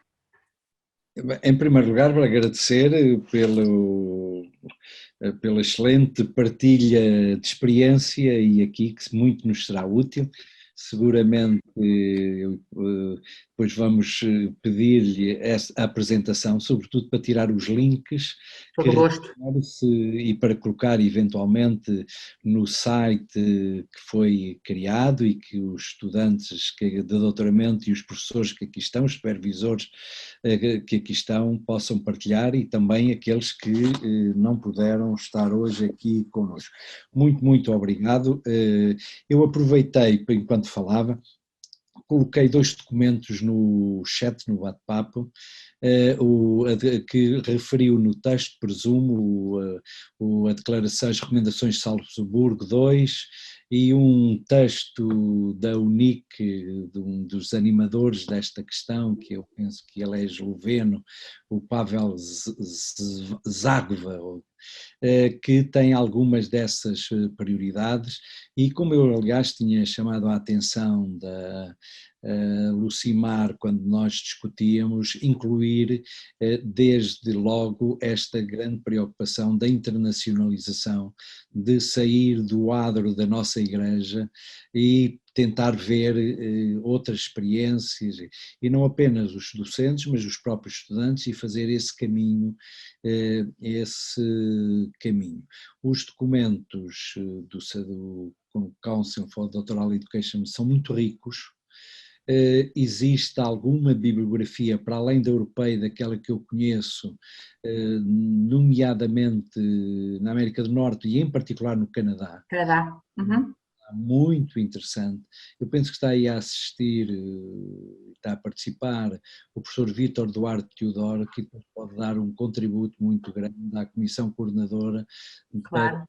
Em primeiro lugar, vou agradecer pela excelente partilha de experiência e aqui que muito nos será útil. Seguramente depois vamos pedir-lhe a apresentação, sobretudo para tirar os links e para colocar eventualmente no site que foi criado e que os estudantes de doutoramento e os professores que aqui estão, os supervisores que aqui estão, possam partilhar, e também aqueles que não puderam estar hoje aqui connosco. Muito, muito obrigado. Eu aproveitei, enquanto falava, coloquei 2 documentos no chat, no bate-papo, que referiu no texto, presumo, a declaração, as recomendações de Salzburgo 2, e um texto da UNIC, de um dos animadores desta questão, que eu penso que ele é esloveno, o Pavel Zagva, que tem algumas dessas prioridades, e como eu aliás tinha chamado a atenção da Lucimar quando nós discutíamos, incluir desde logo esta grande preocupação da internacionalização, de sair do adro da nossa igreja e tentar ver outras experiências, e não apenas os docentes, mas os próprios estudantes, e fazer esse caminho. Os documentos do Council for Doctoral Education são muito ricos. Existe alguma bibliografia para além da europeia, daquela que eu conheço, nomeadamente na América do Norte e em particular no Canadá. Uhum. Muito interessante. Eu penso que está aí a assistir, está a participar o professor Vítor Duarte Teodoro, que pode dar um contributo muito grande à comissão coordenadora, claro,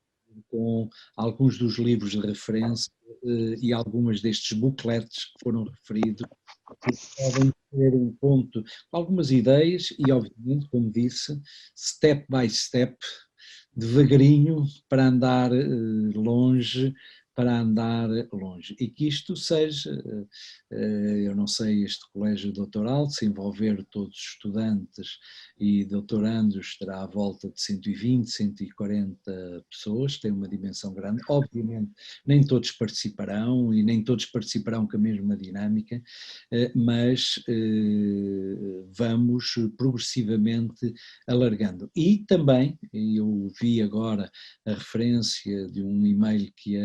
com alguns dos livros de referência e algumas destes booklets que foram referidos, que podem ter um ponto, algumas ideias e, obviamente, como disse, step by step, devagarinho, para andar longe, e que isto seja, eu não sei, este colégio doutoral, se envolver todos os estudantes e doutorandos, terá à volta de 120, 140 pessoas, tem uma dimensão grande. Obviamente nem todos participarão e nem todos participarão com a mesma dinâmica, mas vamos progressivamente alargando. E também, eu vi agora a referência de um e-mail que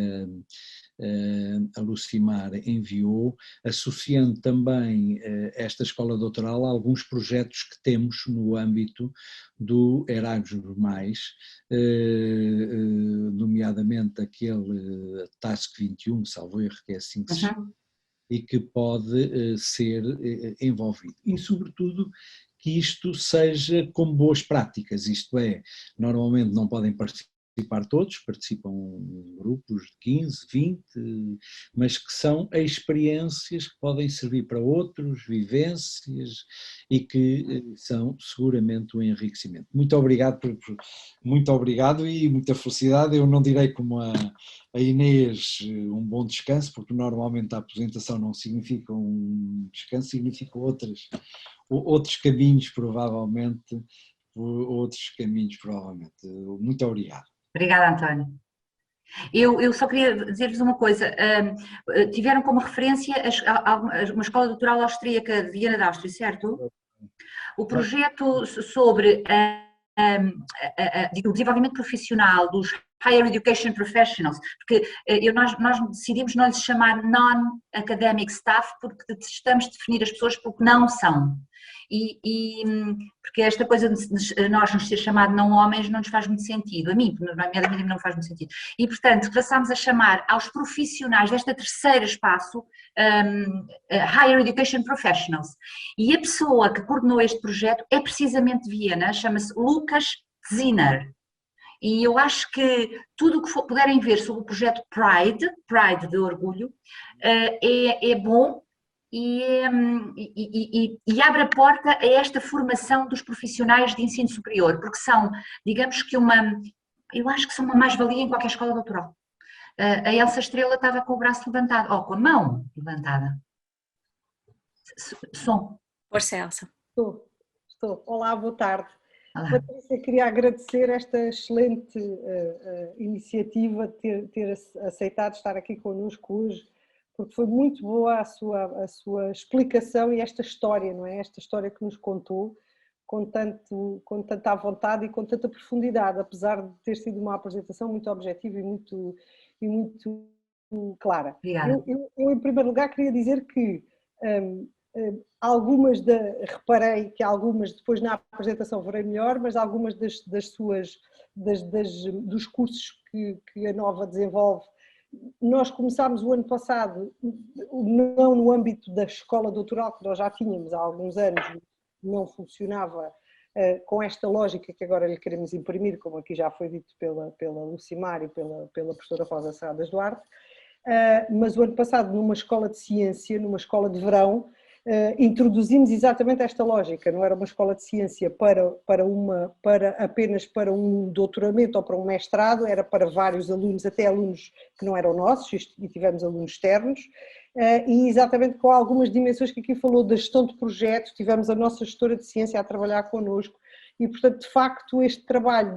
a Lucimar enviou, associando também esta escola doutoral a alguns projetos que temos no âmbito do Erasmus+, nomeadamente aquele Task 21, salvo erro, que é assim que se chama, e que pode ser envolvido. E, sobretudo, que isto seja com boas práticas, isto é, normalmente não podem participar todos, participam grupos de 15, 20, mas que são experiências que podem servir para outros, vivências, e que são seguramente um enriquecimento. Muito obrigado e muita felicidade. Eu não direi como a Inês um bom descanso, porque normalmente a aposentação não significa um descanso, significa outros caminhos, provavelmente. Muito obrigado. Obrigada, António. Eu só queria dizer-vos uma coisa, tiveram como referência uma escola doutoral austríaca de Viena da Áustria, certo? O projeto sobre o desenvolvimento profissional dos Higher Education Professionals, porque nós decidimos não lhes chamar non-academic staff porque detestamos definir as pessoas porque não são. Porque esta coisa de nós nos ser chamado não homens não nos faz muito sentido, a mim não faz muito sentido. E, portanto, passámos a chamar aos profissionais desta terceira espaço Higher Education Professionals. E a pessoa que coordenou este projeto é precisamente de Viena, chama-se Lucas Zinner. E eu acho que tudo o que puderem ver sobre o projeto Pride de orgulho, é bom e abre a porta a esta formação dos profissionais de ensino superior, porque são, digamos que eu acho que são uma mais-valia em qualquer escola doutoral. A Elsa Estrela estava com o braço levantado, ou com a mão levantada. Som. Força, Elsa. Estou. Olá, boa tarde. Olá. Patrícia, queria agradecer esta excelente iniciativa de ter aceitado estar aqui connosco hoje, porque foi muito boa a sua explicação e esta história, não é? Esta história que nos contou com tanta vontade e com tanta profundidade, apesar de ter sido uma apresentação muito objetiva e muito clara. Obrigada. Eu, em primeiro lugar, queria dizer que reparei que algumas, depois na apresentação verei melhor, mas algumas dos cursos que a Nova desenvolve, nós começámos o ano passado, não no âmbito da escola doutoral, que nós já tínhamos há alguns anos, não funcionava com esta lógica que agora lhe queremos imprimir, como aqui já foi dito pela Lucimar e pela professora Rosa Serradas Duarte, mas o ano passado numa escola de ciência, numa escola de verão, introduzimos exatamente esta lógica, não era uma escola de ciência apenas para um doutoramento ou para um mestrado, era para vários alunos, até alunos que não eram nossos, e tivemos alunos externos, e exatamente com algumas dimensões que aqui falou da gestão de projetos, tivemos a nossa gestora de ciência a trabalhar connosco, e portanto de facto este trabalho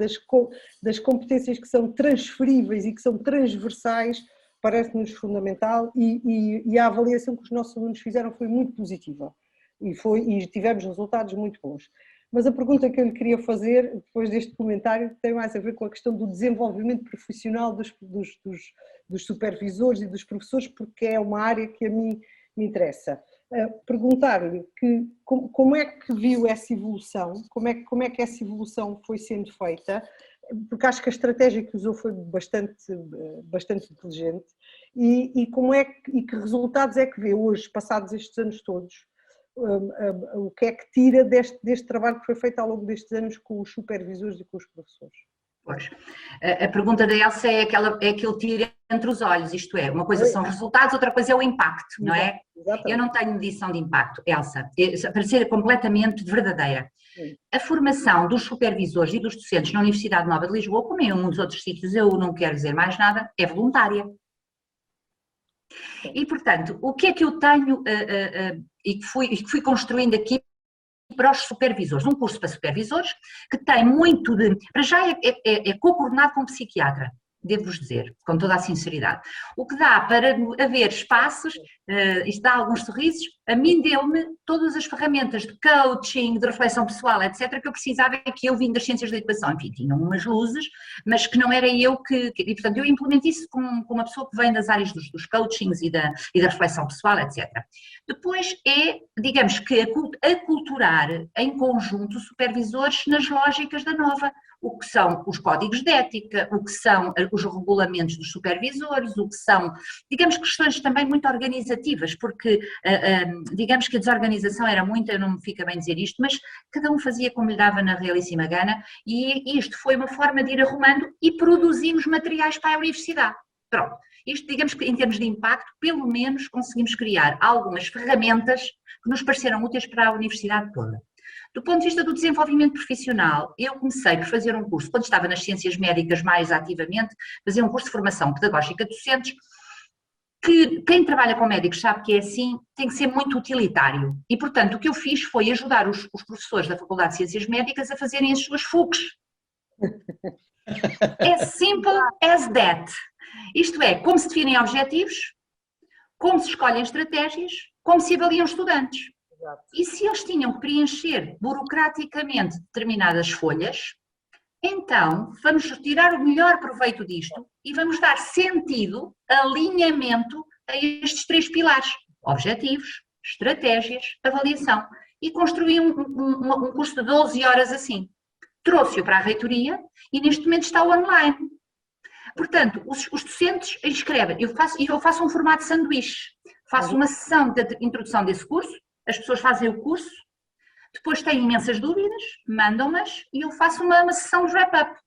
das competências que são transferíveis e que são transversais parece-nos fundamental e a avaliação que os nossos alunos fizeram foi muito positiva e tivemos resultados muito bons. Mas a pergunta que eu lhe queria fazer, depois deste comentário, tem mais a ver com a questão do desenvolvimento profissional dos supervisores e dos professores, porque é uma área que a mim me interessa. Perguntar-lhe como é que viu essa evolução, como é que essa evolução foi sendo feita, porque acho que a estratégia que usou foi bastante inteligente, e que resultados é que vê hoje, passados estes anos todos, o que é que tira deste trabalho que foi feito ao longo destes anos com os supervisores e com os professores? Pois. A pergunta da Elsa é aquele tiro entre os olhos, isto é, uma coisa são resultados, outra coisa é o impacto, não é? Exatamente. Eu não tenho medição de impacto, Elsa, para ser completamente verdadeira. A formação dos supervisores e dos docentes na Universidade Nova de Lisboa, como em muitos outros sítios, eu não quero dizer mais nada, é voluntária. E, portanto, o que é que eu tenho e que fui construindo aqui para os supervisores? Um curso para supervisores que tem muito de... Para já é co-coordenado com um psiquiatra, devo-vos dizer, com toda a sinceridade. O que dá para haver espaços, isto dá alguns sorrisos, a mim deu-me todas as ferramentas de coaching, de reflexão pessoal, etc., que eu precisava e que eu vim das ciências da educação. Enfim, tinham umas luzes, mas que não era eu que... E, portanto, eu implemento isso com uma pessoa que vem das áreas dos coachings e da reflexão pessoal, etc. Depois digamos que, aculturar em conjunto supervisores nas lógicas da Nova, o que são os códigos de ética, o que são os regulamentos dos supervisores, o que são, digamos, questões também muito organizativas, porque digamos que a desorganização era muita, não me fica bem dizer isto, mas cada um fazia como lhe dava na realíssima gana, e isto foi uma forma de ir arrumando e produzimos materiais para a universidade. Pronto, isto digamos que em termos de impacto, pelo menos conseguimos criar algumas ferramentas que nos pareceram úteis para a universidade toda. Do ponto de vista do desenvolvimento profissional, eu comecei por fazer um curso, quando estava nas ciências médicas mais ativamente, fazer um curso de formação pedagógica de docentes, que quem trabalha com médicos sabe que é assim, tem que ser muito utilitário. E, portanto, o que eu fiz foi ajudar os professores da Faculdade de Ciências Médicas a fazerem as suas FUCs. As simple as that. Isto é, como se definem objetivos, como se escolhem estratégias, como se avaliam estudantes. E se eles tinham que preencher burocraticamente determinadas folhas, Então, vamos tirar o melhor proveito disto e vamos dar sentido, alinhamento a estes 3 pilares: objetivos, estratégias, avaliação. E construí um curso de 12 horas assim. Trouxe-o para a reitoria e neste momento está online. Portanto, os docentes escrevem, eu faço um formato de sanduíche, faço uma sessão de introdução desse curso, as pessoas fazem o curso, depois têm imensas dúvidas, mandam-nas e eu faço uma sessão de wrap-up.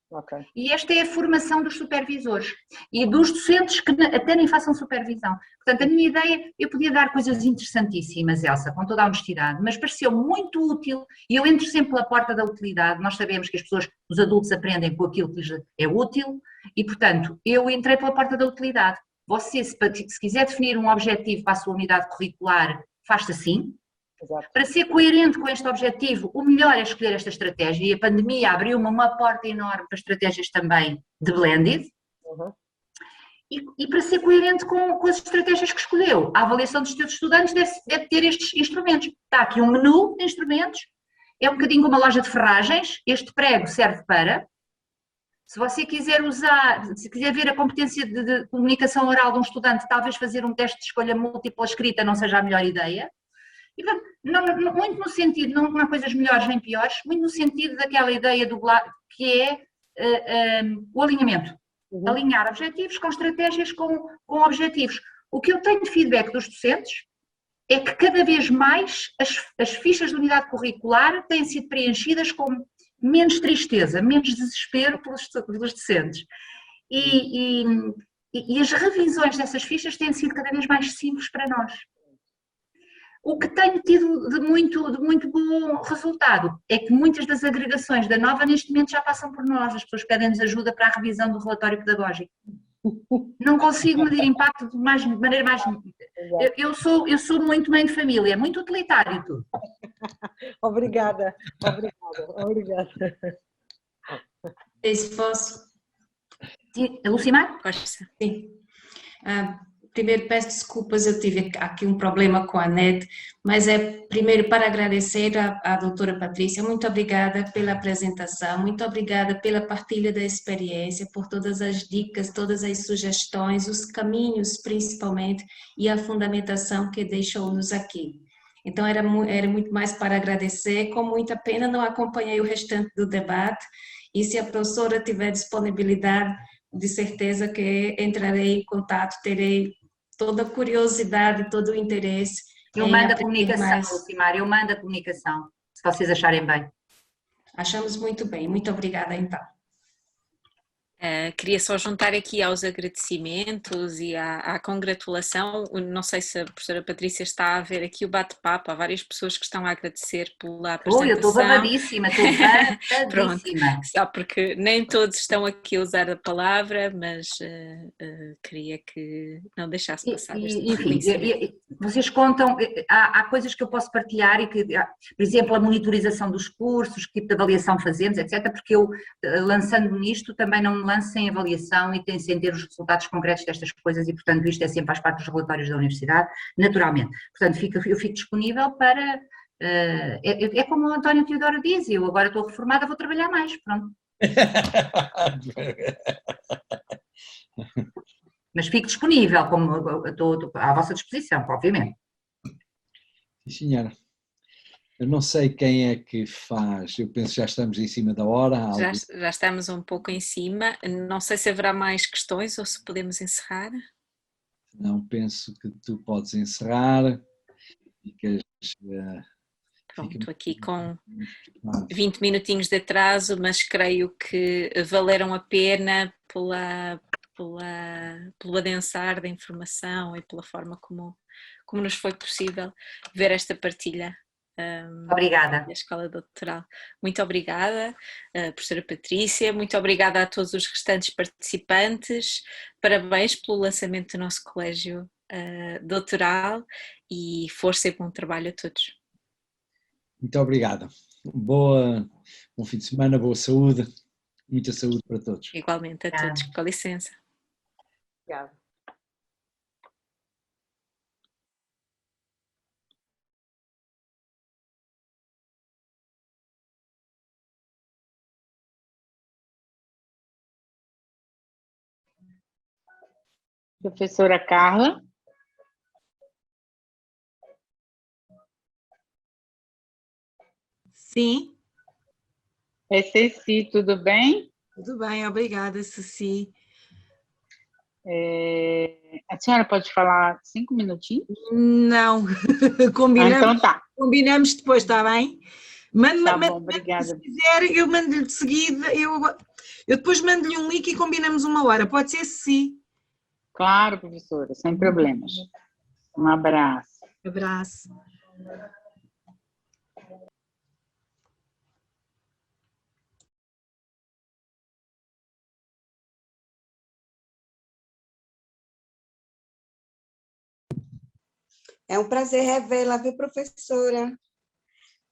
Okay. E esta é a formação dos supervisores e dos docentes que até nem façam supervisão. Portanto, a minha ideia, eu podia dar coisas interessantíssimas, Elsa, com toda a honestidade, mas pareceu muito útil e eu entro sempre pela porta da utilidade. Nós sabemos que as pessoas, os adultos aprendem com aquilo que lhes é útil e, portanto, eu entrei pela porta da utilidade. Você, se quiser definir um objetivo para a sua unidade curricular, faz-se assim. Exato. Para ser coerente com este objetivo, o melhor é escolher esta estratégia e a pandemia abriu-me uma porta enorme para estratégias também de blended. Uhum. E para ser coerente com as estratégias que escolheu, a avaliação dos seus estudantes deve ter estes instrumentos. Está aqui um menu de instrumentos, é um bocadinho como uma loja de ferragens, este prego serve para, se você quiser usar, se quiser ver a competência de comunicação oral de um estudante, talvez fazer um teste de escolha múltipla escrita não seja a melhor ideia. Muito no sentido, não há coisas melhores nem piores, muito no sentido daquela ideia que é o alinhamento. Uhum. Alinhar objetivos com estratégias com objetivos. O que eu tenho de feedback dos docentes é que cada vez mais as fichas de unidade curricular têm sido preenchidas com menos tristeza, menos desespero pelos docentes. E as revisões dessas fichas têm sido cada vez mais simples para nós. O que tenho tido de muito bom resultado é que muitas das agregações da Nova neste momento já passam por nós, as pessoas pedem-nos ajuda para a revisão do relatório pedagógico. Não consigo medir impacto de maneira mais... Eu sou muito mãe de família, muito utilitário tudo. Obrigada. Se posso? Lucimar? Sim. Primeiro, peço desculpas, eu tive aqui um problema com a net, mas primeiro para agradecer à doutora Patrícia, muito obrigada pela apresentação, muito obrigada pela partilha da experiência, por todas as dicas, todas as sugestões, os caminhos principalmente e a fundamentação que deixou-nos aqui. Então era muito mais para agradecer, com muita pena não acompanhei o restante do debate e se a professora tiver disponibilidade, de certeza que entrarei em contato, terei toda a curiosidade, todo o interesse. Eu mando a comunicação, Lucimar, eu mando a comunicação, se vocês acharem bem. Achamos muito bem, muito obrigada então. Queria só juntar aqui aos agradecimentos e à congratulação, não sei se a professora Patrícia está a ver aqui o bate-papo, há várias pessoas que estão a agradecer pela apresentação. Eu estou babadíssima, estou babadíssima. Pronto, só porque nem todos estão aqui a usar a palavra, mas queria que não deixasse passar este enfim, vocês contam, há coisas que eu posso partilhar e que, por exemplo, a monitorização dos cursos, que tipo de avaliação fazemos, etc, porque eu, lançando nisto, também não me lanço sem avaliação e sem ter os resultados concretos destas coisas e, portanto, isto faz parte dos relatórios da universidade, naturalmente. Portanto, eu fico disponível para... é como o António Teodoro diz, eu agora estou reformada, vou trabalhar mais, pronto. Mas fico disponível, como estou à vossa disposição, obviamente. Sim, senhora. Eu não sei quem é que faz, eu penso que já estamos em cima da hora. Já estamos um pouco em cima, não sei se haverá mais questões ou se podemos encerrar. Não, penso que tu podes encerrar. Pronto, aqui com 20 minutinhos de atraso, mas creio que valeram a pena pelo adensar da informação e pela forma como nos foi possível ver esta partilha. Obrigada. Da Escola Doutoral. Muito obrigada, professora Patrícia, muito obrigada a todos os restantes participantes, parabéns pelo lançamento do nosso colégio doutoral e força e bom trabalho a todos. Muito obrigada. Bom fim de semana, boa saúde, muita saúde para todos. Igualmente a todos, com licença. Obrigada. Professora Carla. Sim. É Ceci, tudo bem? Tudo bem, obrigada, Ceci. A senhora pode falar 5 minutinhos? Não, combinamos, então tá. Combinamos depois, está bem? Tá bom, obrigada. Se quiser, eu mando-lhe de seguida, eu depois mando-lhe um link e combinamos uma hora, pode ser sim? Claro, professora, sem problemas. Um abraço. Abraço. É um prazer revê-la, viu, professora?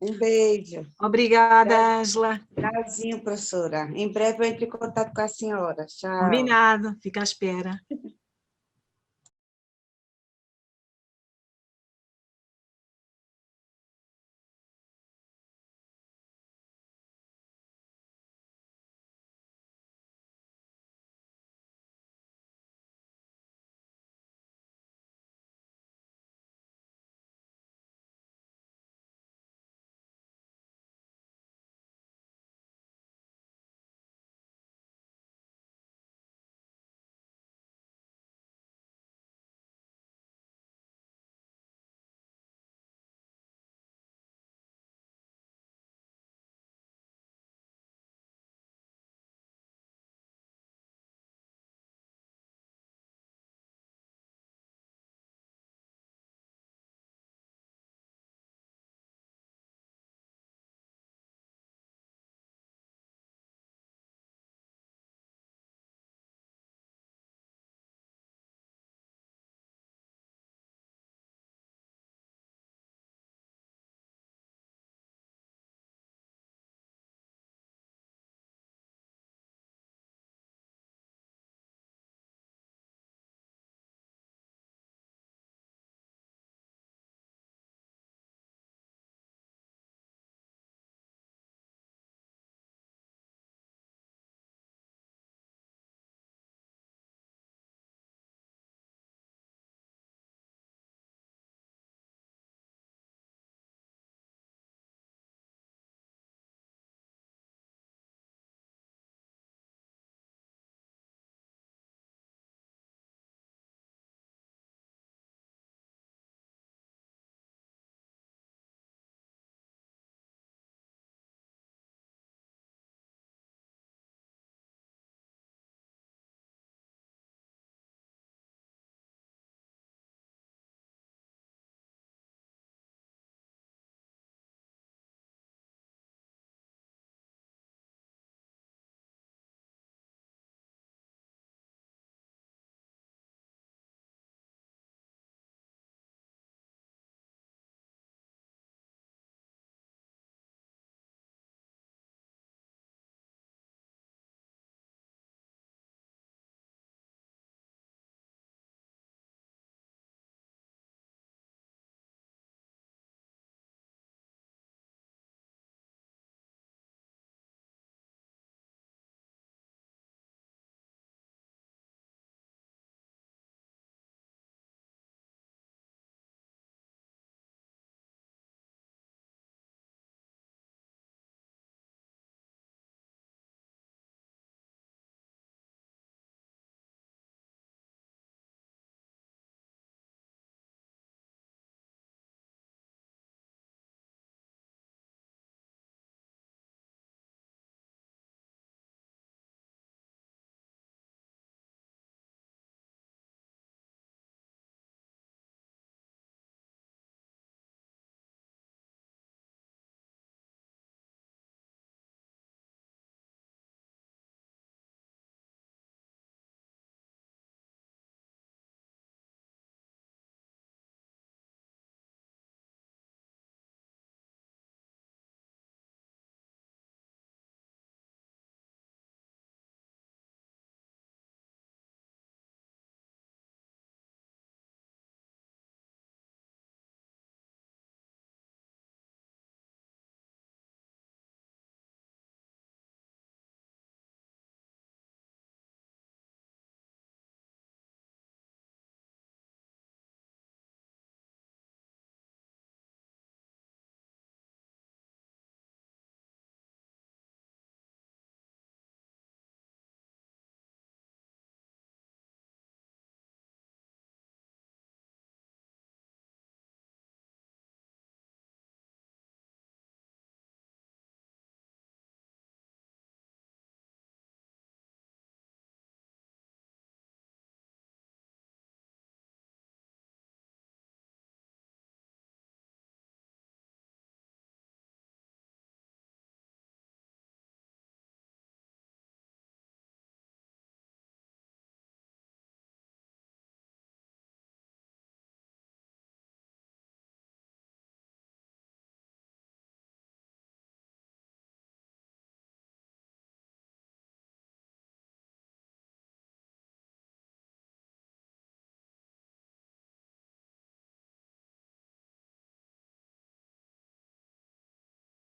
Um beijo. Obrigada, Ângela. Tchauzinho, professora. Em breve eu entro em contato com a senhora. Tchau. Combinado, fica à espera.